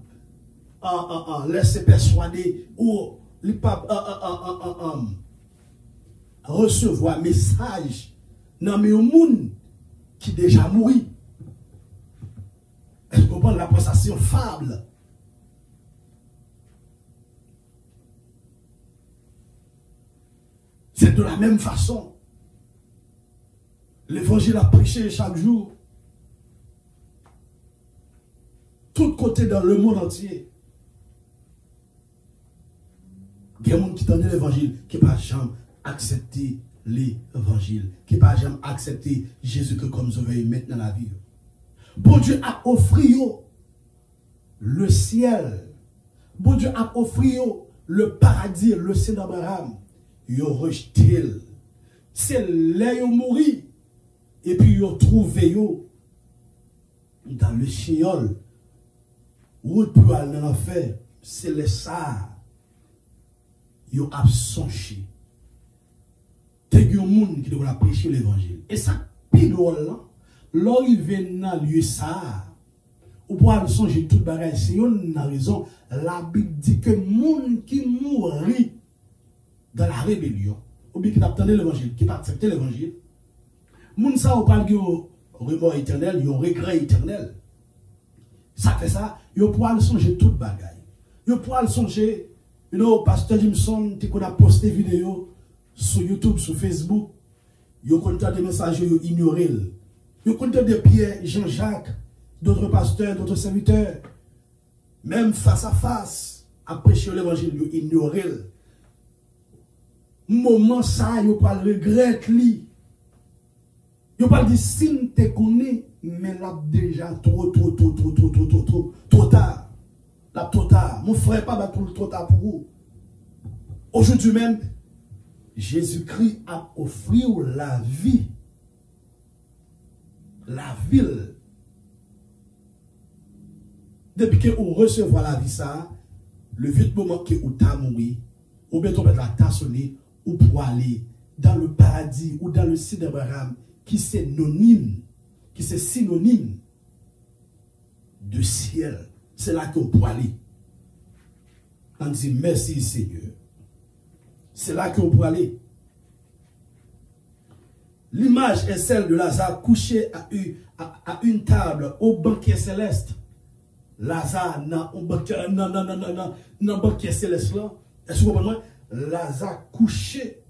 de laisser persuader ou ils ne sont pas recevoir un message dans le monde qui déjà mourit. comprends? La presse, c'est une fable. C'est de la même façon. L'évangile a prêché chaque jour. Tout côté dans le monde entier. Il y a des gens qui entendent l'évangile, qui n'ont pas jamais accepté l'évangile, qui n'ont pas jamais accepté Jésus-Christ comme sauveur maintenant dans la vie. Bon Dieu a offert le ciel. Bon Dieu a offert le paradis, le sein d'Abraham. Ils ont rejeté. C'est là qu'ils ont mouru. Et puis ils ont trouvé dans le chéol. Où peut aller dans l'enfer? C'est le ça. Ils ont absonché. Il y a des gens qui doivent prêcher l'évangile. Et ça, puis là, l'arrivée dans lieu ça, ou pour songer tout bagage, c'est une raison. La Bible dit que les gens qui mourent dans la rébellion, ou bien qui n'attendent l'évangile, qui n'acceptent l'évangile, les gens ça, on parle de remords éternel, ils ont regret éternel. Ça fait ça, ils pourront songer tout bagage. Ils pourront songer, Pasteur Jimson, qui a posté vidéo sur YouTube, sur Facebook, ils ont des messages, ils ont ignoré. Ils ont des Pierre, Jean-Jacques, d'autres pasteurs, d'autres serviteurs, même face à face, à prêcher l'évangile, ils ont ignoré. Moment ça, ils parlent regret lui. Ils parlent de si tu connais, mais là déjà trop tard. Là trop tard. Mon frère pas battre trop tard pour vous. Aujourd'hui même, Jésus-Christ a offert la vie. La ville. Depuis que vous recevez la vie ça, le vite moment que vous avez mouru, ou bien vous mettre la tasse au nez, ou pour aller dans le paradis ou dans le sein d'Abraham, qui est synonyme de ciel. C'est là qu'on peut aller. On dit merci Seigneur. C'est là qu'on peut aller. L'image est celle de Lazare couché à une table au banquet céleste. Lazare dans le banquet céleste là. Est-ce que vous comprenez? Lazare couché.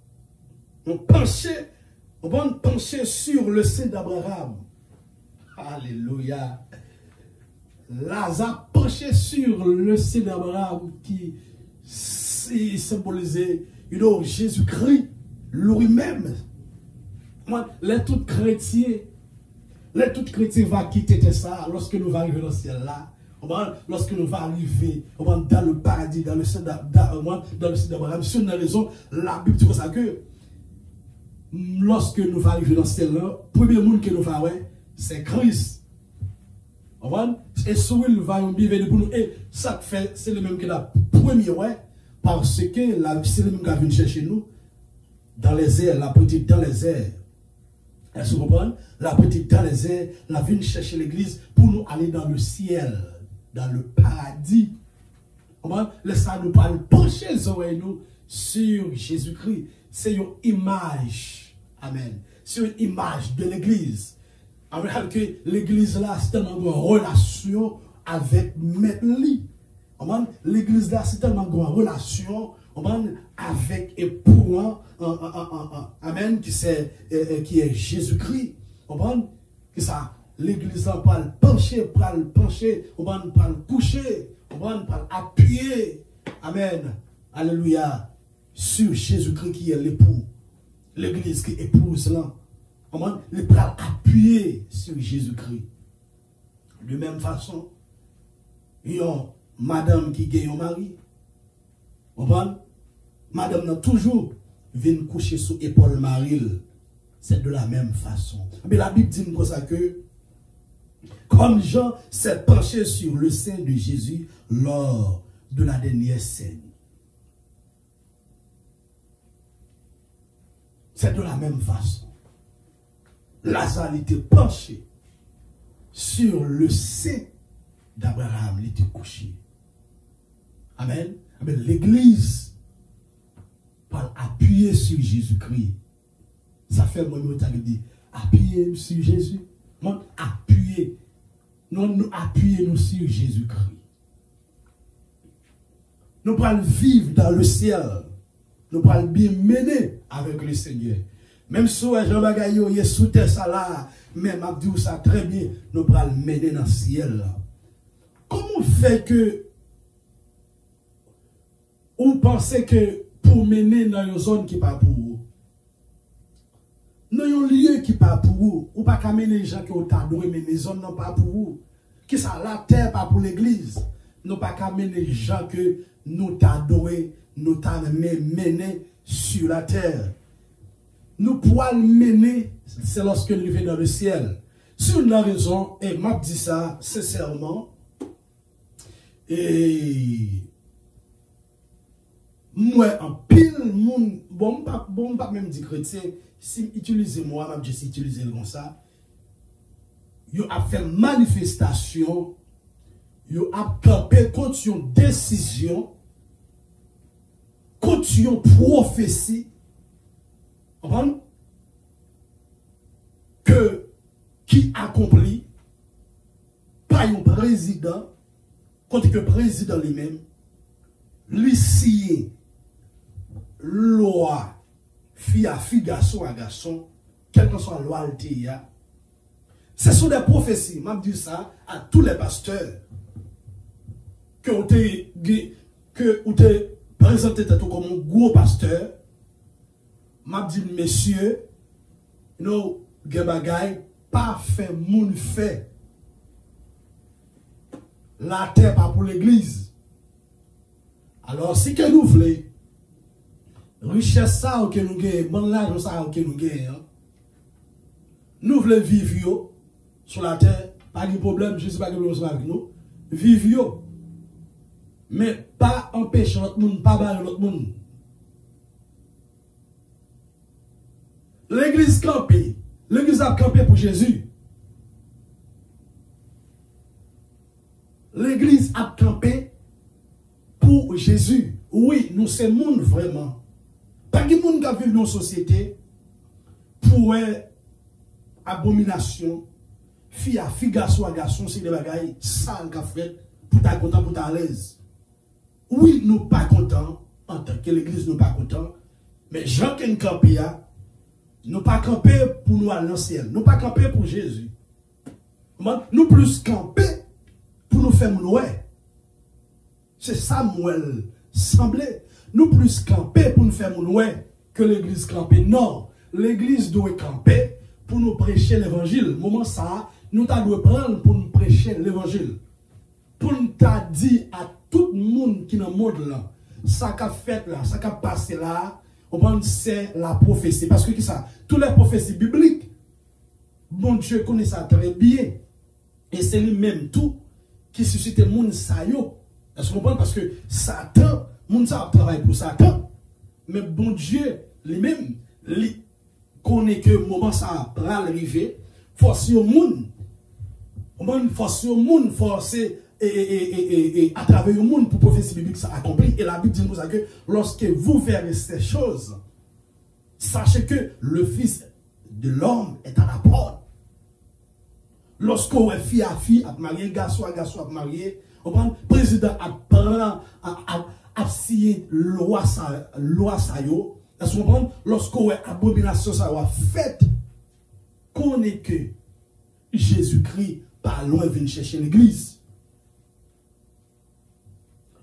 On va pencher sur le sein d'Abraham. Alléluia. Lazare penché sur le sein d'Abraham qui symbolisait Jésus-Christ lui-même. Les tout chrétiens vont quitter ça lorsque nous allons arriver dans ce ciel-là. Lorsque nous allons arriver dans le paradis, dans le sein d'Abraham, sur une raison, la Bible dit comme ça que lorsque nous allons arriver dans ce ciel-là, le premier monde que nous allons voir, c'est Christ. Et sur il va vivre pour nous. Et ça fait, c'est le même que la première, ouais, parce que c'est le même qui vient chercher nous dans les airs, la petite dans les airs. Est-ce que vous comprenez? La petite dans les airs, la vient chercher l'église pour nous aller dans le ciel, dans le paradis. Laissez nous parler, pencher les oreilles nous sur Jésus-Christ. C'est une image. Amen. C'est une image de l'église. Alors que l'église là, c'est tellement une relation avec Maître. L'église là, c'est tellement une relation avec époux. Amen. Qui est Jésus-Christ. Que ça, l'église là, parle pencher, on va coucher, on va appuyer. Amen. Alléluia. Sur Jésus-Christ qui est l'époux. L'église qui épouse là. Il peut appuyer sur Jésus-Christ. De même façon, il y a madame qui gagne un mari. Madame n'a toujours vient coucher sous épaule Maril. C'est de la même façon. Mais la Bible dit comme ça que, comme Jean s'est penché sur le sein de Jésus lors de la dernière scène. C'est de la même façon. Lazare était penché sur le sein d'Abraham, il était couché. Amen. Amen. L'église parle appuyer sur Jésus-Christ. Ça fait le moment où tu dit appuyer sur Jésus. Appuyer. nous appuyons sur Jésus-Christ. Nous pourrons vivre dans le ciel. Nous pourrons bien mener avec le Seigneur. Même si Jean Bagayo est sous terre ça là, même Abdou ça très bien, nous pourrons mener dans le ciel. Comment fait que vous pensez que pour mener dans une zone qui n'est pas pour vous, dans un lieu qui n'est pas pour vous, ou pas qu'à mener les gens qui ont adoré, mais les zones non pas pour vous, qui ça la terre pas pour l'église, nous pas qu'à mener les gens que nous t'adoré, nous t'avons mené sur la terre. Nous pourrons mener, c'est lorsque nous vivons dans le ciel. Sur la raison, et m'a dit ça sincèrement, et moi, en pile, bon, pas même dit chrétien, si utiliser moi, m'a juste utiliser comme ça, yo a fait manifestation, yo a campé contre une décision, contre une prophétie, que qui accomplit par un président, contre que le président lui-même, lui signe loi, fille à fille, garçon à garçon, quelle que soit la loi altéa. Ce sont des prophéties, m'a dit ça à tous les pasteurs que vous avez présenté comme un gros pasteur. M'a dit, messieurs, nous, Gebagay, pas fait moun fait. La terre pas pour l'église. Alors, si que nous voulons, richesse ça que nous gagnons, bon l'argent ça que nous gagnons, nous voulons vivre sur la terre, pas de problème, je ne sais pas de problème avec nous, vivre, mais pas empêcher l'autre monde, pas barrer l'autre monde. L'église campée. L'église a campé pour Jésus. L'église a campé pour Jésus. Oui, nous sommes monde vraiment. Pas de monde qui vit dans une société pour abomination, fille à fille, garçon à garçon, c'est des bagailles sales qu'a fait pour ta content, pour ta l'aise. Oui, nous pas contents, en tant que l'église nous pas contents, mais Jean qui est campé, nous pas camper pour nous à l'ancienne. Nous pas camper pour Jésus. Nous plus camper pour nous faire mourir. C'est ça, moi, semblait. Nous plus camper pour nous faire mourir que l'église camper. Non, l'église doit camper pour nous prêcher l'évangile. Moment ça, nous devons prendre pour nous prêcher l'évangile. Pour nous dire à tout le monde qui est dans le monde là, ça qu'a fait là, ça qu'a passé là, c'est la prophétie. Parce que ça, toutes les prophéties bibliques, bon Dieu connaît ça très bien. Et c'est lui-même tout qui suscite le monde sayo. Est-ce que vous comprenez? Parce que Satan, le monde ça travaille pour Satan. Mais bon Dieu, lui-même, lui connaît que le moment ça va arriver. Forcer au monde. Forcer au monde, forcer et à travers le monde pour prophétie biblique ça accomplit. Et la Bible dit nous ça que lorsque vous verrez ces choses, sachez que le Fils de l'homme est à la porte. Lorsqu'on est fille à fille, à marier, garçon à garçon à marier, le président a signé loi ça yo. Lorsqu'on est abomination ça a fait, qu'on est que Jésus-Christ pas loin vient chercher l'église.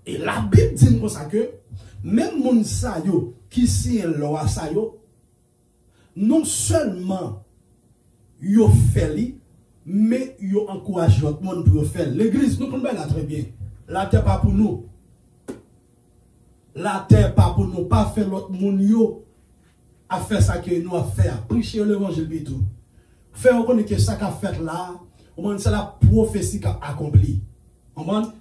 Et la Bible dit comme ça que même mon sayo qui signe loi sayo, non seulement yo fait li, mais yo encourage l'autre monde pour faire. L'église, nous comprenons là très bien. La terre pas pour nous. La terre pas pour nous. Pas faire l'autre monde yo à faire ça que nous a fait. Prêcher l'évangile et tout. Faire reconnaître que ça qu'a fait là, c'est la prophétie qu'a accompli.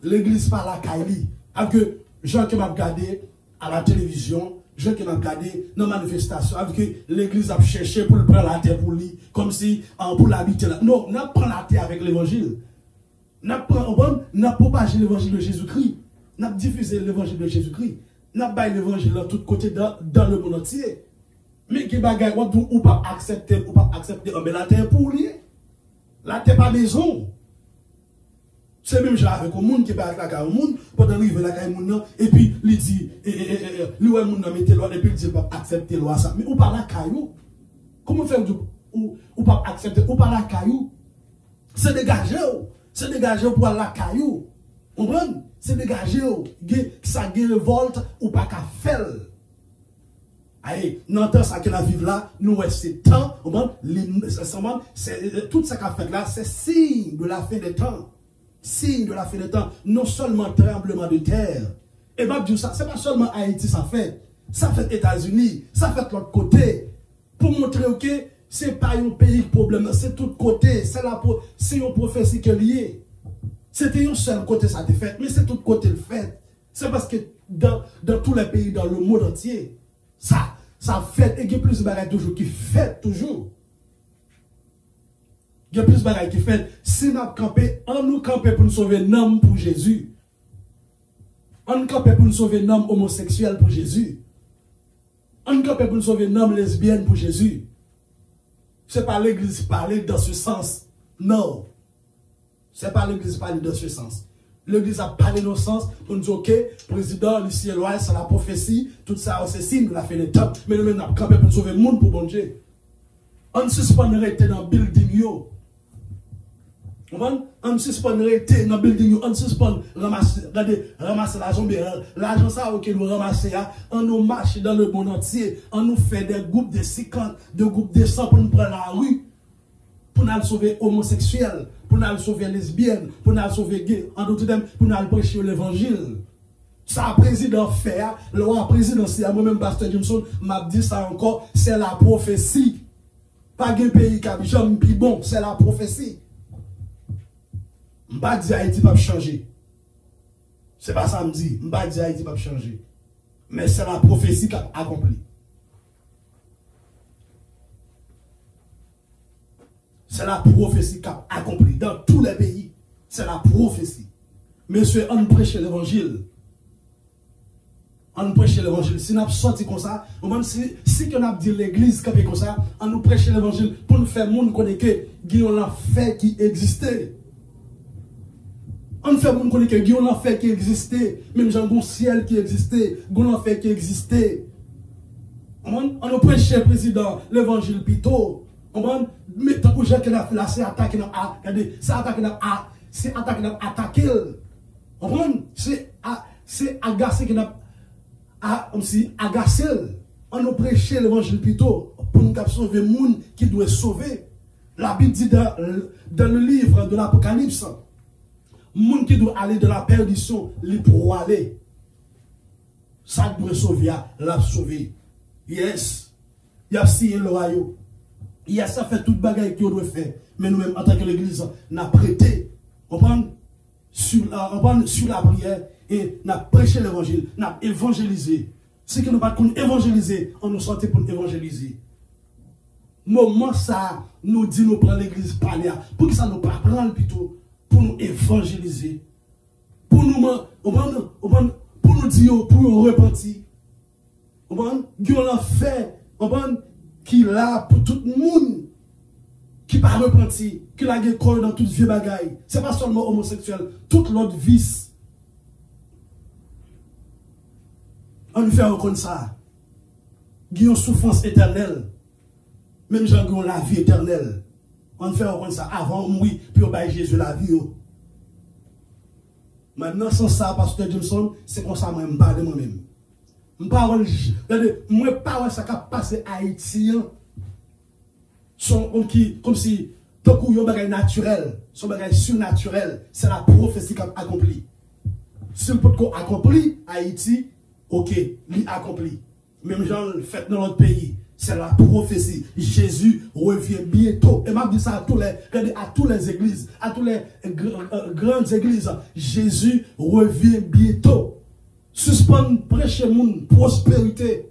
L'église pas la Kaili. Avec que gens qui m'a regardé à la télévision, gens qui m'a regardé dans la manifestation, avec que l'église a cherché pour prendre la terre pour lui, comme si pour l'habiter là. Non, on prend la terre avec l'évangile. On a propagé l'évangile de Jésus-Christ. On a diffusé l'évangile de Jésus-Christ. On a baillé l'évangile de tous côtés dans le monde entier. Mais qui bagaille ou pas accepter, la terre pour lui. La terre pas maison. C'est même genre avec un monde qui parle avec un monde, pendant qu'il veut la caille monde, et puis il dit, lui ouais monde mettez loi, et puis il dit pas accepter loi ça. Mais ou pas la caillou? Comment faire ou pas accepter, ou pas la caillou? C'est dégager pour la caillou. Vous comprenez? C'est dégager, ça gagne révolte ou pas qu'à faire. Aïe, dans temps ça que la vive là, nous c'est temps, vous comprenez? Tout ça qu'a fait là, c'est signe de la fin des temps. Signe de la fin des temps. Non seulement tremblement de terre. Et bien, ça, c'est pas seulement Haïti, ça fait États-Unis, ça fait l'autre côté. Pour montrer que c'est pas un pays problème, c'est tout côté. C'est une prophétie qui est liée. C'était un seul côté ça a fait, mais c'est tout côté le fait. C'est parce que dans tous les pays, dans le monde entier, ça fait, et il y a plus de bagages toujours qui fait toujours. Il y a plus de bagages qui fait. Si nous campons, on nous campe pour nous sauver un homme pour Jésus. On nous campe pour nous sauver un homme homosexuel pour Jésus. On nous campe pour nous sauver un homme lesbienne pour Jésus. Ce n'est pas l'église parler dans ce sens. Non. Ce n'est pas l'église parler dans ce sens. L'église a parlé dans ce sens pour nous dire, ok, président, Lucien Loire, c'est la prophétie, tout ça, c'est signe de la fin des temps. Mais nous, nous avons campé pour nous sauver le monde pour bon Dieu. On ne suspend rester dans le building. On suspend rester dans le building. On suspend ramasser l'argent. L'argent, ça, ok, nous ramasser, on nous marche dans le monde entier. On nous fait des groupes de 50, des groupes de 100 pour nous prendre la rue. Pour nous sauver homosexuels, pour nous sauver lesbiennes, pour nous sauver gays, en d'autres termes, pour nous prêcher l'évangile. Ça, président fait, le roi président, c'est moi-même, Pasteur Jameson, m'a dit ça encore, c'est la prophétie. Pas un pays qui a jamais plus bon, c'est la prophétie. Je ne vais pas dire Haïti va changer. Ce n'est pas ça que je me dis. Je ne vais pas dire Haïti va changer. Mais c'est la prophétie qui a accompli. C'est la prophétie qui a accompli dans tous les pays. C'est la prophétie. Monsieur, on prêche l'évangile. On prêche l'évangile. Si nous sorti comme ça, si on a dit l'église comme ça, on nous prêche l'évangile pour nous faire monde connaître qu'il y a un fait qui existait. On fait monde connaître qu'il y a un fait qui existait. Même genre un ciel qui existait, un fait qui existait. On nous prêche le président l'évangile plutôt. Mais tant que j'ai que la fait, c'est attaqué dans c'est attaqué. C'est agacé qui n'a agacé. On nous prêche l'évangile plutôt pour nous sauver le monde qui doit sauver. La Bible dit dans le livre de l'Apocalypse, le monde qui doit aller de la perdition, il pour aller. Ça doit sauver, l'a sauver. Yes. Il y a signé le royaume. Il y a ça fait toute bagaille qu'on doit faire. Mais nous-mêmes, en tant que l'église, nous avons prêté, on prend sur la prière et nous avons prêché l'évangile, nous avons évangélisé. Ce que nous ne pouvons pas évangéliser, on nous sortait pour évangéliser. Moment ça, nous dit nous prendre l'église parler, pour que ça nous prenne plutôt, pour nous évangéliser. Pour nous dire, pour nous repentir. On a fait, qui là pour tout le monde qui pas repenti, qui l'a gagné dans toute vieux bagaille. Ce n'est pas seulement homosexuel, toute l'autre vice. On fait reconnaître ça. Il y a une souffrance éternelle. Même gens qui ont la vie éternelle. On fait reconnaître ça avant de mourir, puis on va Jésus la vie. Maintenant, sans ça, Pasteur Jameson, c'est comme ça que je me parle de moi-même. Moi, pas ça qui a passé haïtien comme si tant qu'il y a un bagage naturel, son bagage surnaturel, c'est la prophétie qui a accompli. Si le peuple a accompli Haïti, ok, il accompli. Même gens le fait dans notre pays, c'est la prophétie. Jésus revient bientôt. Et m'a dit ça à toutes les églises, à toutes les grandes églises. Jésus revient bientôt. Suspend prêcher monde prospérité.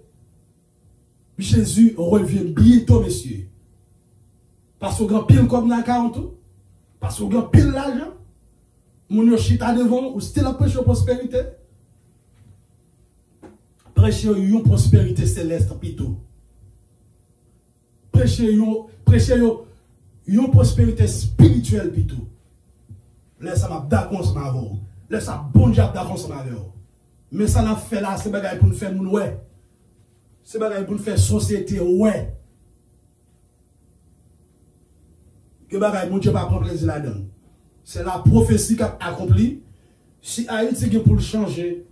Jésus revient bientôt, messieurs. Parce qu'on a pile comme dans 40 ans. Parce qu'on a pile l'argent. Mon yo chita devant ou c'était la prêche prospérité. Prêcher une prospérité céleste plutôt. Prêcher une prospérité spirituelle plutôt. Laisse ça m'a d'accord ensemble avec vous. Laisse ça bon Dieu d'accord ensemble avec vous. Mais ça n'a fait là, c'est bagaille pour nous faire moun ouais. C'est bagaille pour nous faire société ouais. Que bagaille mon Dieu pas prendre plaisir là-dedans. C'est la prophétie qui a accompli. Si Haïti est pour le changer,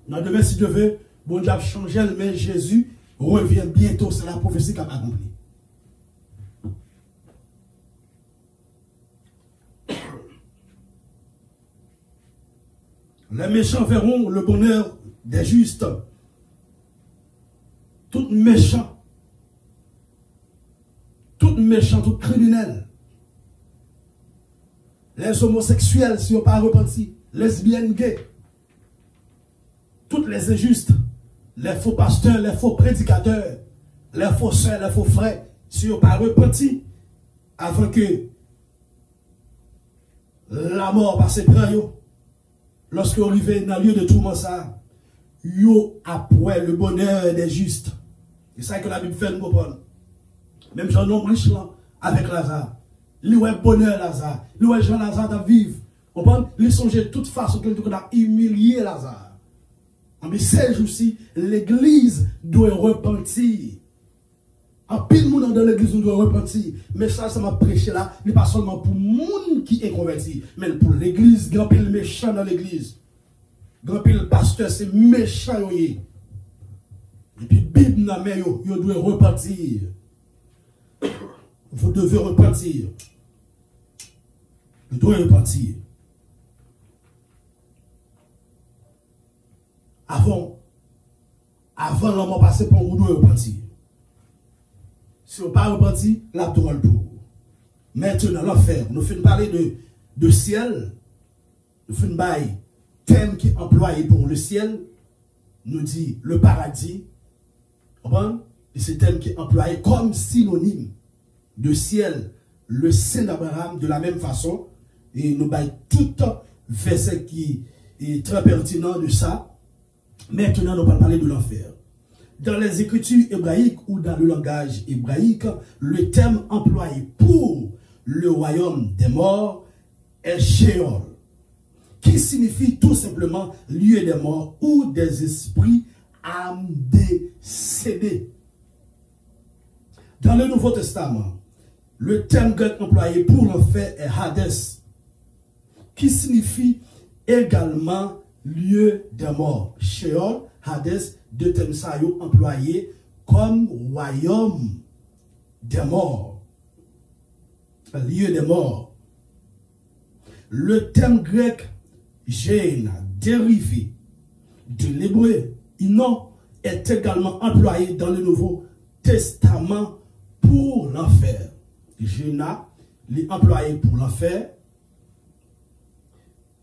dans demain si Dieu veut, bon Dieu a changé, mais Jésus revient bientôt. C'est la prophétie qui a accompli. Les méchants verront le bonheur des justes. Tout méchant, tout criminel, les homosexuels, si on pas repenti, lesbiennes, gays, toutes les injustes, les faux pasteurs, les faux prédicateurs, les faux soeurs, les faux frères, si on pas repenti, avant que la mort passe près eux, lorsque vous arrivez dans le lieu de tourment ça, yo après le bonheur des justes. C'est ça que la Bible fait nous comprendre. Même Jean non riche là, avec Lazare. Lui ouais bonheur Lazare. Lui ouais Jean Lazare à vivre. Vous comprenez? Il songeait de toute façon qu'il a humilié Lazare. Mais ces jours-ci, l'église doit repentir. En pile monde dans l'église doit repentir. Mais ça m'a prêché là, n'est pas seulement pour monde qui est converti, mais pour l'église, grand pile méchant dans l'église. Grand pile pasteur, c'est méchant. Et puis, Bible n'a mais yo doit repentir. Vous devez repentir. Vous devez repentir. Avant l'homme passé pour vous devez repentir. Si on ne pas repentir, la tour le tour. Maintenant, l'enfer. Nous faisons parler de ciel. Nous faisons parler thème qui est employé pour le ciel. Nous dit le paradis. Et c'est thème qui est employé comme synonyme de ciel, le Saint d'Abraham, de la même façon. Et nous baillons tout verset qui est très pertinent de ça. Maintenant, nous allons parler de l'enfer. Dans les écritures hébraïques ou dans le langage hébraïque, le terme employé pour le royaume des morts est Sheol, qui signifie tout simplement lieu des morts ou des esprits âmes décédées. Dans le Nouveau Testament, le terme grec employé pour l'enfer est Hadès, qui signifie également lieu des morts. Sheol, Hadès, deux termes ça employés comme royaume des morts, lieu des morts. Le terme grec Géna, dérivé de l'hébreu Inon, est également employé dans le Nouveau Testament pour l'enfer. Géna, employé pour l'enfer.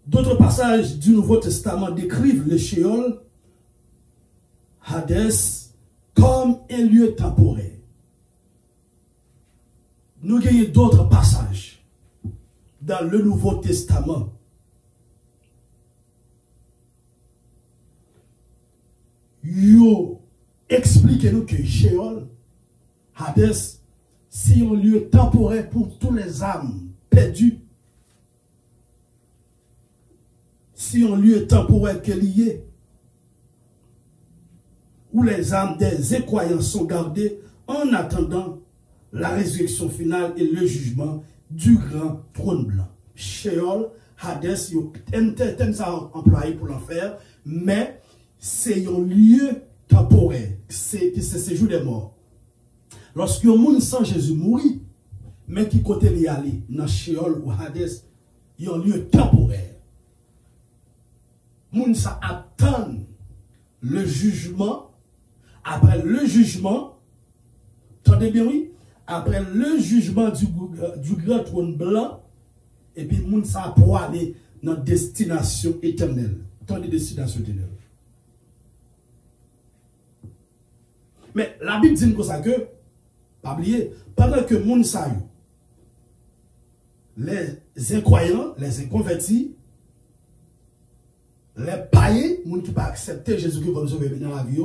D'autres passages du Nouveau Testament décrivent le Sheol, Hadès, comme un lieu temporaire. Nous avons d'autres passages dans le Nouveau Testament. Yo expliquez-nous que Sheol, Hadès, c'est un lieu temporaire pour tous les âmes perdues. C'est un lieu temporaire qui est lié, où les âmes des incroyants sont gardées en attendant la résurrection finale et le jugement du grand trône blanc. Sheol, Hadès, thème ça employé pour l'enfer, mais c'est un lieu temporaire, c'est séjour des morts. Lorsque un monde sans Jésus mourit, mais qui côté li aller dans Sheol ou Hadès, il y a un lieu temporaire. Moun sa attend le jugement. Après le jugement, attendez bien oui, après le jugement du grand trône blanc, et puis moun sa pour aller dans destination éternelle. Attendez, destination éternelle. Mais la Bible dit comme ça que, pas oublier, pendant que moun sa yo, les incroyants, les inconvertis, les païens, moun qui pas accepter Jésus-Christ comme sauveur dans la vie,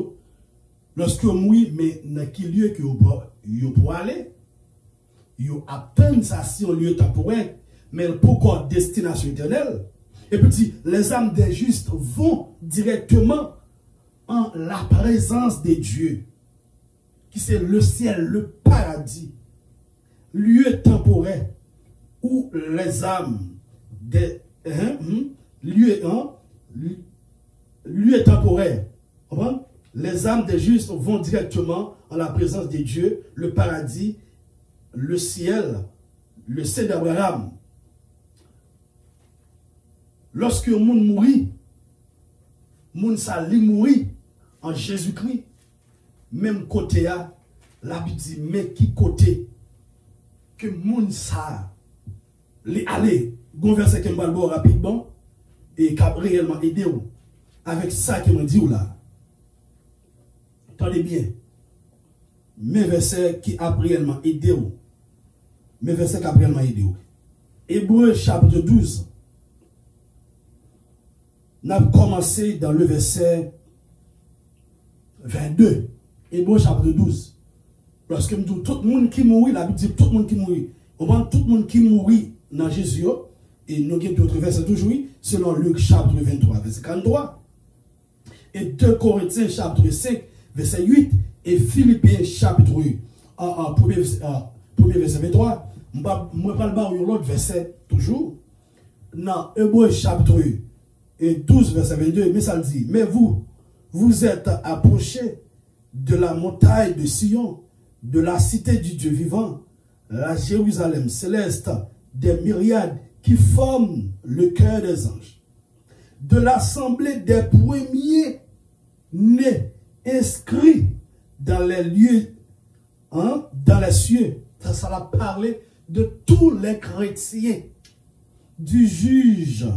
lorsque vous mourrez, mais dans quel lieu que vous pouvez aller, vous attendez ça si un lieu temporaire, mais pourquoi destination éternelle? Et puis dit, les âmes des justes vont directement en la présence de Dieu, qui c'est le ciel, le paradis, lieu temporaire où les âmes des lieu temporaire. Les âmes des justes vont directement en la présence de Dieu, le paradis, le ciel, le ciel d'Abraham. Lorsque le monde mourit, le monde s'allie mourit en Jésus-Christ. Même côté, la Bible dit, mais qui côté que le monde ça, allez, bon verset qui me va rapidement, et qui a réellement aidé avec ça que me dit là. Attendez bien. Mes versets qui a réellement aidé. Mes versets qui a réellement aidé. Hébreux chapitre 12. On a commencé dans le verset 22. Hébreux chapitre 12. Lorsque nous disons tout le monde qui mourit, la Bible dit tout le monde qui mourit. Au moins tout le monde qui mourit dans Jésus. Et nous avons d'autres versets toujours, selon Luc chapitre 23, verset 43. Et 2 Corinthiens chapitre 5, verset 8. Et Philippiens chapitre 1, premier verset 23. Je ne vais pas le l'autre verset toujours. Dans Hébreux chapitre 12, verset 22, mais ça le dit. Mais vous êtes approchés de la montagne de Sion, de la cité du Dieu vivant, la Jérusalem céleste, des myriades qui forment le cœur des anges, de l'assemblée des premiers nés inscrits dans les lieux, dans les cieux. Ça va parler de tous les chrétiens, du juge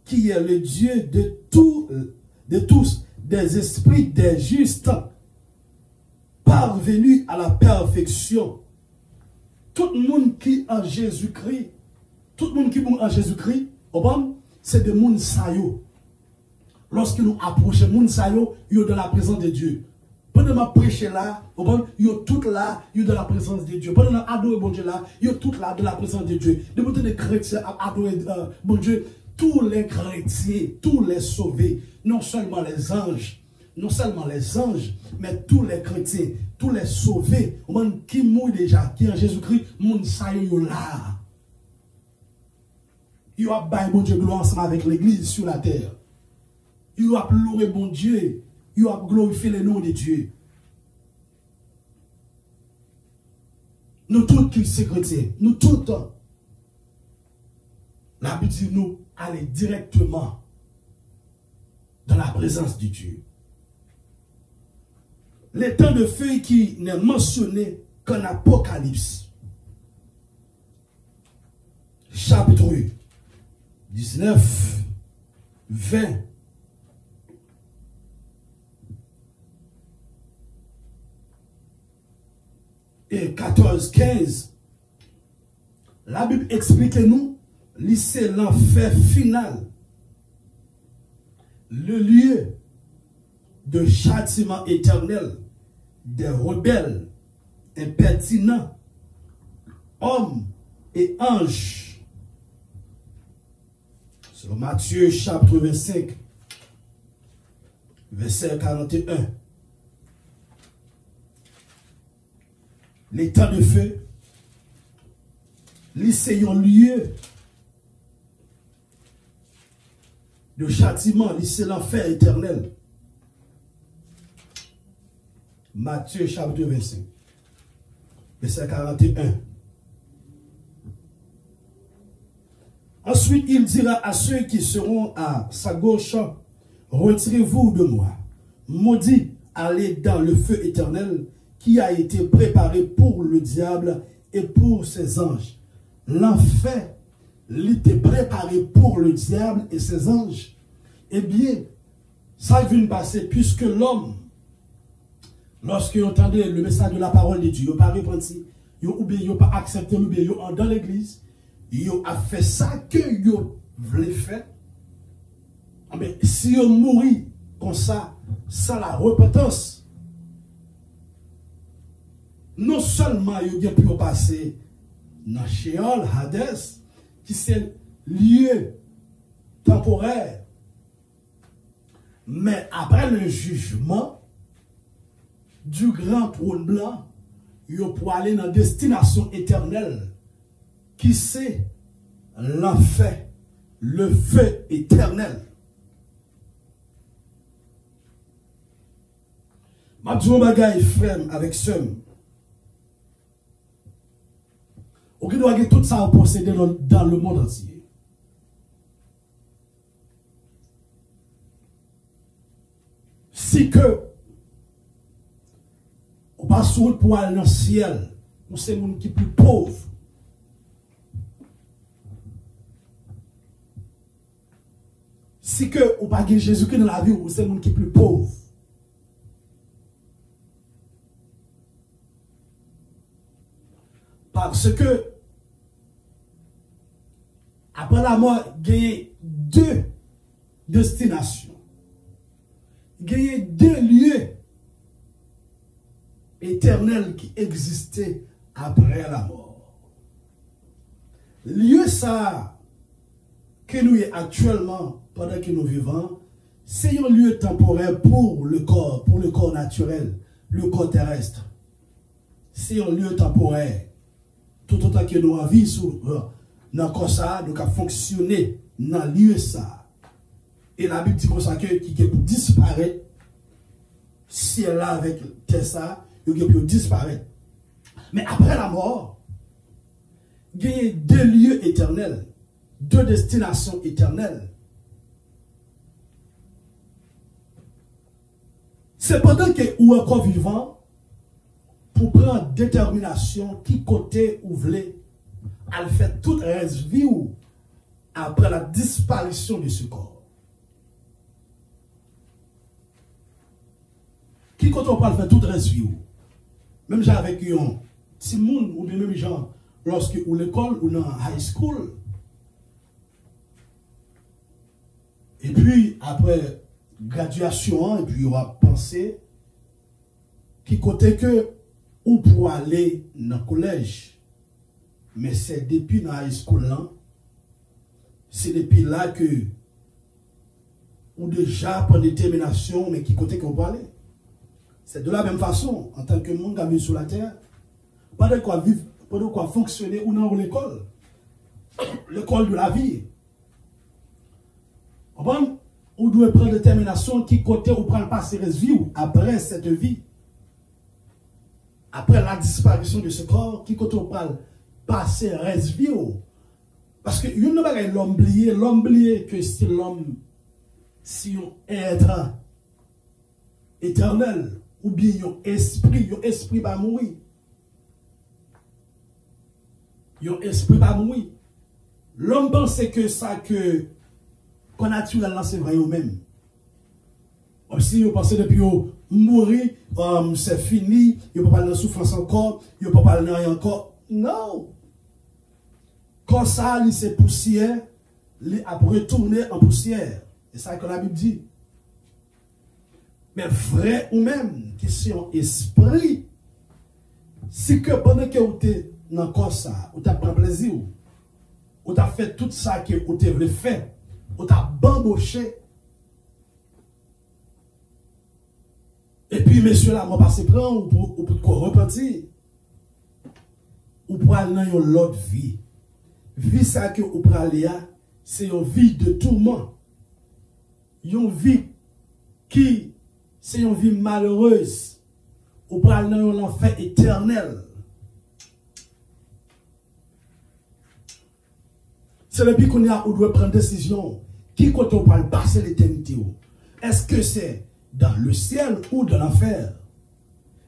qui est le Dieu de tous, des esprits des justes, parvenus à la perfection. Tout le monde qui est en Jésus-Christ, tout le monde qui est en Jésus-Christ, c'est de monde sayo. Lorsque nous approchons monde sayo, il y a de la présence de Dieu. Pendant que je prêche là, il y a tout là, il y a de la présence de Dieu. Pendant que je adore bon Dieu là, il y a tout là de la présence de Dieu. De côté des chrétiens adorer bon Dieu, tous les chrétiens, tous les sauvés, non seulement les anges, mais tous les chrétiens, tous les sauvés, qui mourent déjà, qui en Jésus-Christ, moun sa yo là. Il a baillé bon Dieu gloire ensemble avec l'église sur la terre. Il a loué bon Dieu. Il a glorifié le nom de Dieu. Nous tous qui sommes chrétiens, nous tous, la Bible dit nous aller directement dans la présence de Dieu. Les temps de feuilles qui n'est mentionné qu'en Apocalypse, chapitre 19, 20. Et 14, 15, la Bible explique nous, c'est l'enfer final, le lieu de châtiment éternel des rebelles, impertinents, hommes et anges. Sur Matthieu chapitre 25, verset 41. Les temps de feu, c'est un lieu de châtiment, c'est l'enfer éternel. Matthieu chapitre 25, verset 41. Ensuite, il dira à ceux qui seront à sa gauche, retirez-vous de moi, maudits, allez dans le feu éternel qui a été préparé pour le diable et pour ses anges. L'enfer, il était préparé pour le diable et ses anges. Eh bien, ça vient de passer puisque l'homme, lorsqu'il entendait le message de la parole de Dieu, il n'a pas répondu, il n'a pas accepté, il a dans l'église, il a fait ça que il voulait faire. Mais si il mourit comme ça, sans la repentance, non seulement il a pu passer dans Sheol, Hades, qui c'est lieu temporaire. Mais après le jugement du grand trône blanc, il pour aller dans la destination éternelle, qui c'est l'enfer, le feu éternel. Ma dis bagaille frère avec somme. On doit avoir tout ça à posséder dans le monde entier. Si que on passe pour aller dans le ciel, on c'est le monde qui est plus pauvre. Si que on pas Jésus-Christ dans la vie, on c'est le monde qui est plus pauvre. Parce que après la mort, il y a deux destinations. Il y a deux lieux éternels qui existaient après la mort. Lieu ça que nous est actuellement pendant que nous vivons, c'est un lieu temporaire pour le corps naturel, le corps terrestre. C'est un lieu temporaire. Tout autant que nous vivons dans le corps ça, nous avons fonctionné dans le lieu ça. Et la Bible dit comme ça que qui peut disparaître, si elle là avec terre ça, il peut disparaître. Mais après la mort, il y a deux lieux éternels, deux destinations éternelles. C'est pendant que ou encore vivant, pour prendre détermination qui côté ou voulez, elle fait toute reste vie ou après la disparition de ce corps. Qui côté on parle faire toute reste vie ou même j'ai avec un petit monde ou bien même genre lorsque ou l'école ou dans high school. Et puis après graduation et puis on va penser qui côté que ou pour aller dans le collège. Mais c'est depuis dans high school là, c'est depuis là que ou déjà prend détermination, mais qui côté qu'on peut aller. C'est de la même façon, en tant que monde qui vit sur la terre, pas de quoi vivre, pas de quoi fonctionner ou dans l'école. L'école de la vie. On doit prendre détermination qui côté ou prend passer la vie ou après cette vie. Après la disparition de ce corps, qui quand on parle passer reste vie. Parce que il ne va pas l'homme oublier que c'est l'homme, si on être éternel, ou bien yon esprit va mourir. Yon esprit va mourir. L'homme pense que ça que qu'on naturel c'est vrai ou même. Si vous pensez depuis mourir, c'est fini, vous ne pouvez pas de souffrance encore, vous ne pouvez pas de rien encore. Non. Quand ça, c'est poussière, il a retourné en poussière. C'est ça que la Bible dit. Mais vrai ou même, question esprit, si que pendant que vous êtes dans le corps ça, vous avez pris plaisir, vous avez fait tout ça que vous avez fait, vous avez bamboché. Et puis, messieurs, là, on va passer prendre ou pour repentir. Ou pour aller dans une autre vie. Vie, ça que vous pour aller à, c'est une vie de tourment. Une vie qui, c'est une vie malheureuse. Ou pour aller dans l'enfer éternel. C'est le but qu'on a, on doit prendre décision. Qui, quand on parle, passer l'éternité? Est-ce que c'est dans le ciel ou dans l'enfer?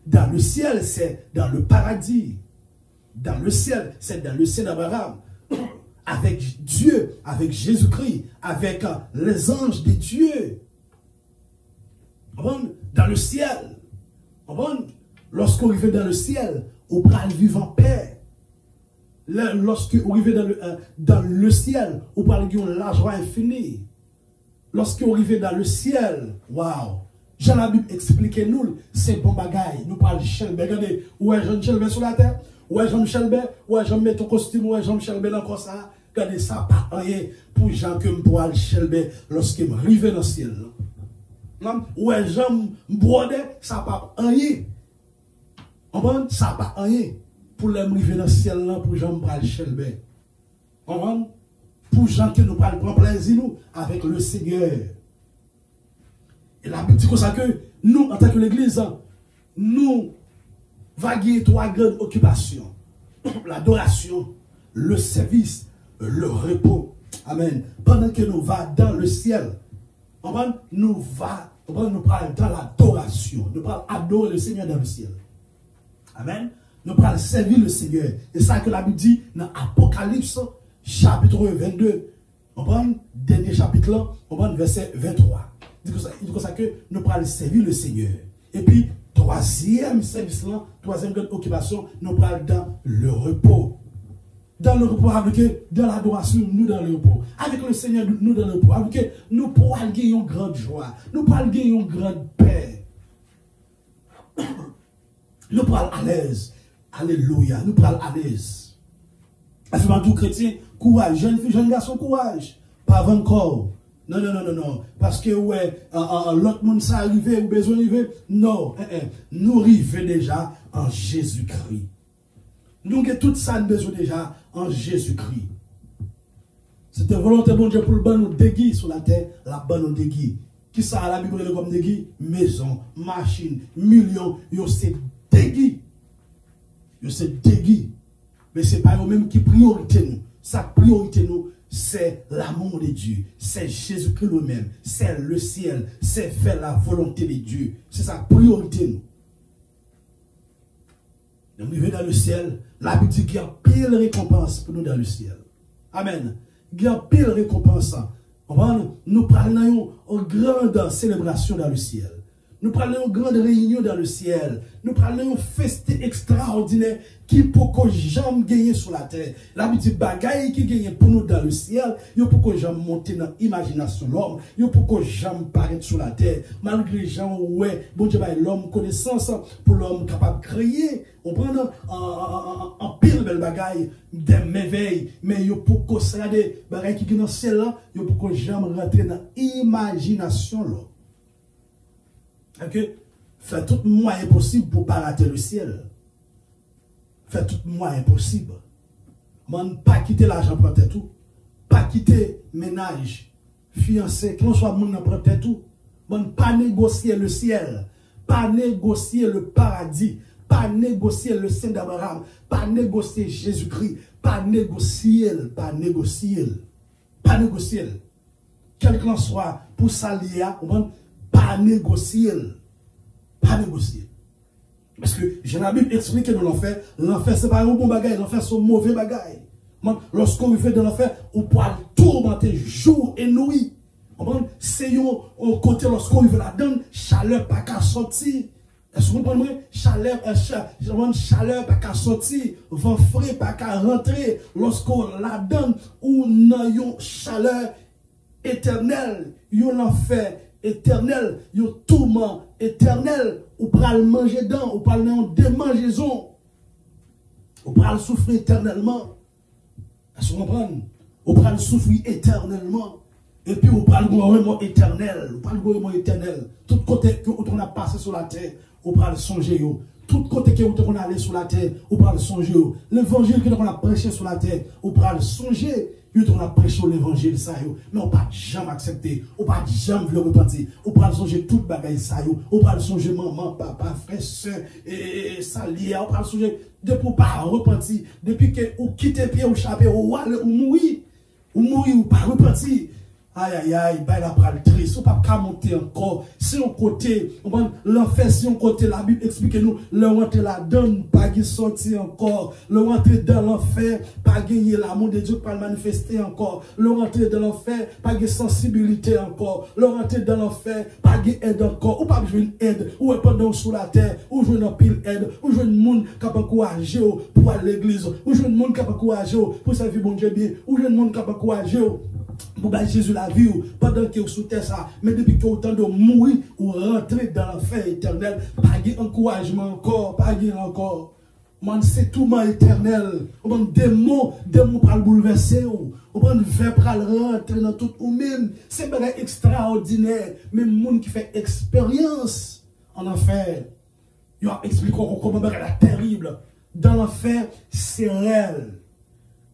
Dans le ciel, c'est dans le paradis. Dans le ciel, c'est dans le ciel d'Abraham. Avec Dieu, avec Jésus-Christ, avec les anges de Dieu. Dans le ciel. Lorsqu'on arrive dans le ciel, on va vivre en paix. Lorsqu'on arrive dans le ciel, on va vivre la joie infinie. Lorsqu'on arrive dans le ciel, waouh! Jean la Bible explique-nous, c'est bon bagaille. Nous parlons de Chelbe. Regardez, où est Jean Chelbe sur la terre? Où est Jean Chelbe? Où est Jean met ton costume? Où est Jean Chelbe dans ça? Regardez ça, pas rien pour gens que je pourrais aller chelbe lorsque je arrive dans le ciel. Ouais, j'aime boire, ça pas rien. Ça pas rien pour les arriver dans le ciel pour gens pour aller chelbe. Pour gens que nous prendre plaisir nous avec le Seigneur. Et la Bible dit comme ça que nous, en tant que l'Église, nous vaguer trois grandes occupations. L'adoration, le service, le repos. Amen. Pendant que nous va dans le ciel, nous parlons dans l'adoration. Nous parlons adorer le Seigneur dans le ciel. Amen. Nous parlons servir le Seigneur. Et ça que la Bible dit dans Apocalypse, chapitre 22. On prend le dernier chapitre là, on prend le verset 23. Il dit comme ça que nous parlons servir le Seigneur. Et puis, troisième service là, troisième grande occupation, nous parlons dans le repos. Dans le repos, avec dans l'adoration, nous dans le repos. Avec le Seigneur, nous dans le repos. Avec nous pourrons gagner une grande joie. Nous pourrons gagner une grande paix. Nous parlons à l'aise. Alléluia. Nous parlons à l'aise. Parce que tout chrétien, courage. Jeune fille, jeune garçon, courage. Pas encore. Non, non, non, non, non. Parce que, ouais, l'autre monde, ça arrivé, ou besoin d'arriver. Non. Nous arrivons déjà en Jésus-Christ. Nous avons tout ça, nous besoin déjà en Jésus-Christ. C'était volonté bon Dieu pour le bon nous déguis sur la terre, la bonne nous déguis. Qui ça, la Bible, comme déguis? Maison, machine, millions, yo c'est déguis. Yo c'est déguis. Mais ce n'est pas eux-mêmes qui priorité nous. Sa priorité nous, c'est l'amour de Dieu. C'est Jésus-Christ lui-même. C'est le ciel. C'est faire la volonté de Dieu. C'est sa priorité nous. Nous vivons dans le ciel. La Bible dit qu'il y a pile récompense pour nous dans le ciel. Amen. Il y a pile récompense. Nous parlons en grande célébration dans le ciel. Nous parlons de grande réunion dans le ciel. Nous parlons de fête extraordinaire qui peut que jamais gagner sur la terre. La petite bagaille qui gagne pour nous dans le ciel, il peut que jamais monter dans l'imagination de l'homme. Il peut que jamais paraître sur la terre. Malgré les gens, ouais, bon Dieu, l'homme connaissance pour l'homme capable de créer. On prend en pile belle bagaille, des merveilles, mais il peut que ça des bagailles qui gagnent dans le ciel là, il peut que jamais rentrer dans l'imagination de l'homme. Okay? Fait tout moyen possible pour ne pas rater le ciel. Fait tout moyen possible. Man, pas quitter l'argent pour tout. Pas quitter ménage, fiancé, que l'on soit moun pour tout. Man, pas négocier le ciel. Pas négocier le paradis. Pas négocier le Saint d'Abraham. Pas négocier Jésus-Christ. Pas négocier. Pas négocier. Pas négocier. Quel que soit pour s'allier, pas négocier. Pas négocier. Parce que j'ai la Bible expliqué dans l'enfer. L'enfer, ce n'est pas un bon bagage. L'enfer, c'est un mauvais bagage. Lorsqu'on vit dans l'enfer, on peut tourmenter jour et nuit. C'est un côté, lorsqu'on vit là-dedans, chaleur pas qu'à sortir. Est-ce que vous comprenez? Chaleur pas qu'à sortir. Vent frais pas qu'à rentrer. Lorsqu'on là-dedans, on a une chaleur éternelle. Un enfer éternel, un tourment éternel, ou pral manger dedans, ou pral en démangeaison, ou pral souffrir éternellement. Est-ce que vous comprenez? Ou pral souffrir éternellement, et puis ou pral gouvernement éternel, ou pral gouvernement éternel. Tout côté que on a passé sur la terre, ou pral songer yo. Tout côté que on a allé sur la terre, ou pral songer yo. L'évangile que on a prêché sur la terre, ou pral songer. On a prêché l'évangile, ça, mais on ne peut jamais accepter, on ne peut jamais le repentir, on peut songer toute bagaille, ça, on peut songer maman, papa, frère, soeur, et ça lié, on peut songer depuis ne pas repentir, depuis que vous quittez pied, vous chapez, vous mourir, ou pas repentir. Aïe, aïe, aïe, bah, il a pris le triste, on ne peut pas monter encore. Si on côté, l'enfer, si on côté, la Bible explique-nous, le rentrer là-dedans, pas de sortir encore. Le rentrer dans l'enfer, pas gagner l'amour de Dieu, pas le manifester encore. Le rentrer dans l'enfer, pas de sensibilité encore. Le rentrer dans l'enfer, pas de aide encore. Ou pas besoin d'aide, ou pendant sous la terre, ou jouer une pile aide, ou jouer une monde qui a encouragé pour aller à l'église, ou jouer une monde qui a encouragé pour servir bon Dieu bien, ou jouer une monde qui a encouragé pour gagner Jésus la vie, pendant que vous sous ça, mais depuis que vous avez de mourir ou rentrer dans l'enfer éternel, pas de encouragement encore, pas de encore. C'est tout mal éternel. Des mots pour le bouleverser. On prend le verbe pour le rentrer dans tout ou même. C'est bien extraordinaire. Même monde qui fait expérience en enfer. Il va expliquer comment c'est terrible. Dans l'enfer, c'est réel.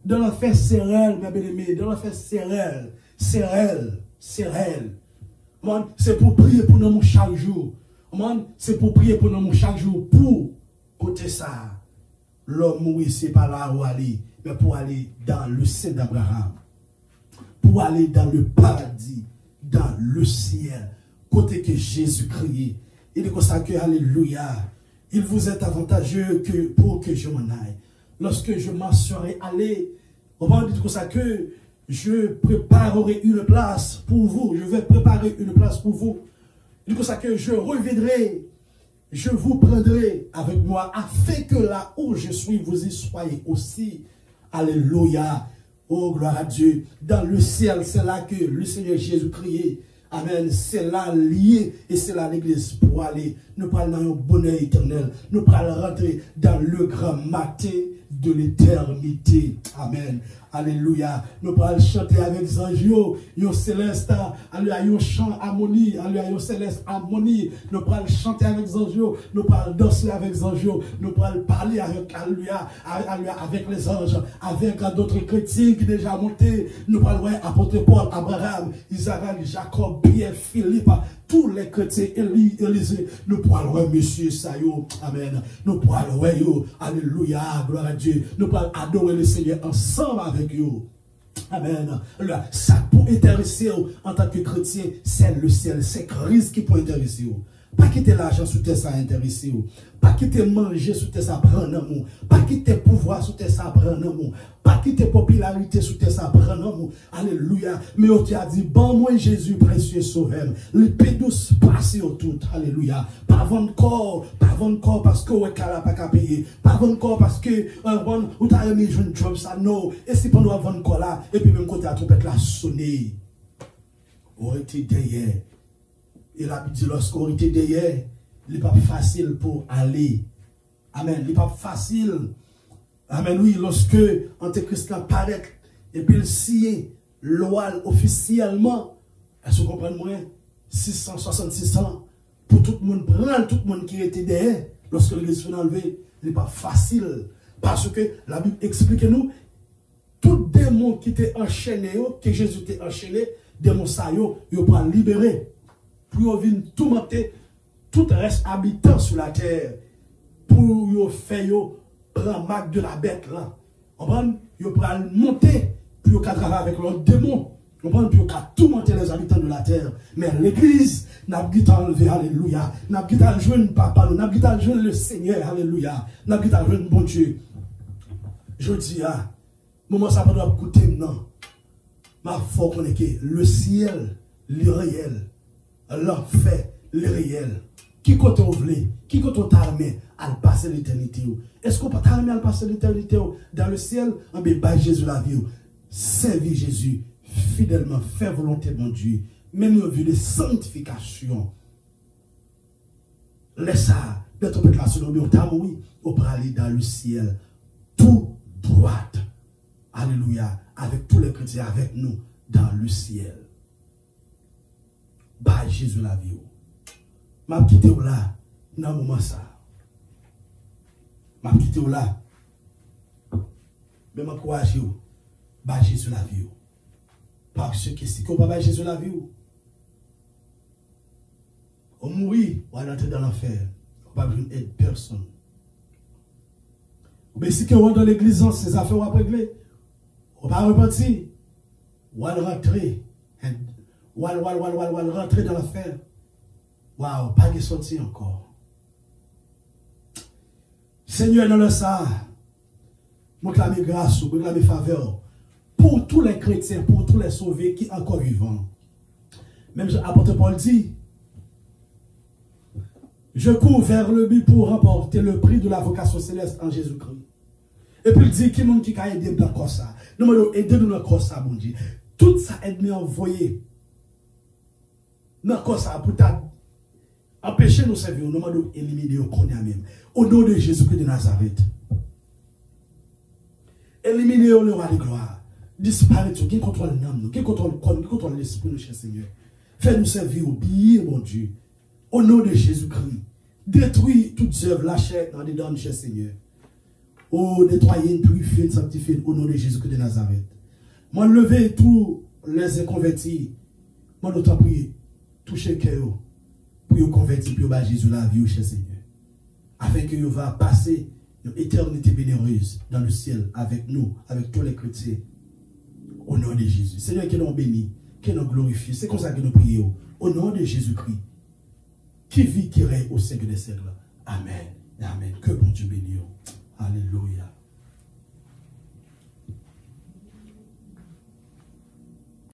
Dans l'enfer, c'est réel, mes bien-aimés. Dans l'enfer, c'est réel. C'est réel. C'est réel. C'est pour prier pour nous chaque jour. C'est pour prier pour nous chaque jour. Pour côté ça. L'homme mourit, c'est pas là où aller, mais pour aller dans le sein d'Abraham, pour aller dans le paradis, dans le ciel, côté que Jésus criait. Il est comme ça que, alléluia, il vous est avantageux que pour que je m'en aille. Lorsque je m'en serai allé, on va dire comme ça que je préparerai une place pour vous, je vais préparer une place pour vous. Il est comme ça que je reviendrai. Je vous prendrai avec moi afin que là où je suis, vous y soyez aussi. Alléluia. Oh, gloire à Dieu. Dans le ciel, c'est là que le Seigneur Jésus criait. Amen. C'est là lié et c'est là l'église pour aller. Nous parlons dans un bonheur éternel. Nous parlons rentrer dans le grand matin de l'éternité. Amen. Alléluia. Nous parlons chanter avec Zanjio, yo céleste, alléluia, yo chant harmonie, alléluia, yo céleste harmonie. Nous parlons chanter avec Zanjio, nous parlons danser avec Zanjio, nous parlons parler avec, alléluia, avec les anges, avec d'autres chrétiens qui déjà montés. Nous parlons, apôtre Paul, Abraham, Isaac, Jacob, Pierre, Philippe, tous les chrétiens, Élisée, nous parlons, monsieur Sayo, amen. Nous parlons, alléluia, gloire à Dieu. Nous parlons adorer le Seigneur ensemble avec vous. Amen. Ça pour intéresser en tant que chrétien, c'est le ciel, c'est Christ qui peut intéresser vous. Pas quitter l'argent sous terre, ça intéresse vous. Pas quitter manger sous terre, ça prend amour. Pas quitter pouvoir sous terre, ça prend amour. Pas quitter popularité sous terre, ça prend amour. Alléluia. Mais on t'a dit, bon, moi, Jésus, précieux sauveur. Les pédous passent au tout. Alléluia. Pas vendre corps parce que ouais, qu'elle n'a pas qu'à payer. Pas vendre corps parce que, ou t'as aimé jeune job, ça, non. Et si pendant vendre corps là, et puis même côté la trompette là, sonner. On était derrière. Et la Bible dit, lorsqu'on était derrière, il n'est pas facile pour aller. Amen. Il n'est pas facile. Amen. Oui, lorsque Antéchrist apparaît, et puis il signe l'oral officiellement, est-ce que vous comprenez moi? 666 ans, pour tout le monde prendre, tout le monde qui était derrière, lorsque l'église fait enlever, il n'est pas facile. Parce que la Bible explique nous, tout démon qui était enchaîné, que Jésus était enchaîné, démon ça, il va libérer. Pour venir tout monter, tout reste habitant sur la terre, pour faire prendre marque de la bête là. On va monter, pour travailler avec l'autre démon. On va tout monter les habitants de la terre. Mais l'église n'a pas enlevé, alléluia. N'a pas joué papa, n'a pas joué le Seigneur, alléluia. N'a pas joué bon Dieu. Je dis, moment ça va doit coûter maintenant. Ma foi qu'on est que le ciel, le réel. L'enfer, le réel. Qui compte on voulait, qui compte on t'armé à passer l'éternité. Est-ce qu'on peut t'armer à passer l'éternité dans le ciel? On peut battre Jésus la vie. Servir Jésus fidèlement, faire volonté de mon Dieu. Même au vu de sanctification. Laisse ça, peut-être la selon nous, on peut aller dans le ciel. Tout droit. Alléluia. Avec tous les chrétiens avec nous dans le ciel. Bah Jésus la vie. M'a quitté là dans moment ça. M'a quitté là. Mais m'a courage bah Jésus la vie. Parce que si qu'on pas Jésus la vie. On mourit, on va entrer dans l'enfer. On va pas aider personne. Mais si on va dans l'église, ces affaires vont régler. On va repartir. On va rentrer. Ou rentrer dans l'affaire. Waouh, pas de sortir encore. Seigneur, dans le ça, nous clamons grâce, nous clamons faveur pour tous les chrétiens, pour tous les sauvés qui sont encore vivants. Même l'apôtre Paul dit, je cours vers le but pour remporter le prix de la vocation céleste en Jésus-Christ. Et puis il dit, qui monde qui a aidé dans ça? Nous allons aider nous dans ça, mon Dieu. Tout ça aide nous envoyer. Dans ça, pour empêcher nous servir, nous allons éliminer au même. Au nom de Jésus-Christ de Nazareth. Éliminer le roi de gloire. Disparaître, qui contrôle l'âme, qui contrôle le corps, qui contrôle l'esprit, cher Seigneur. Fais-nous servir au bien, mon Dieu. Au nom de Jésus-Christ. Détruis toutes œuvres, la chair, dans les dents, cher Seigneur. Oh, nettoyer, purifier, sanctifier, au nom de Jésus-Christ de Nazareth. Moi, lever tous les inconvertis. Moi, nous t'en prier. Toucher le cœur. Pour vous convertir, pour vous Jésus la vie, cher Seigneur. Afin que vous va passer une éternité bienheureuse dans le ciel avec nous, avec tous les chrétiens. Au nom de Jésus. Seigneur, qui nous bénit, qui nous glorifie. C'est comme ça que nous prions. Au nom de Jésus-Christ. Qui vit, qui règne au siècle des siècles. Amen. Amen. Que bon Dieu bénisse. Alléluia.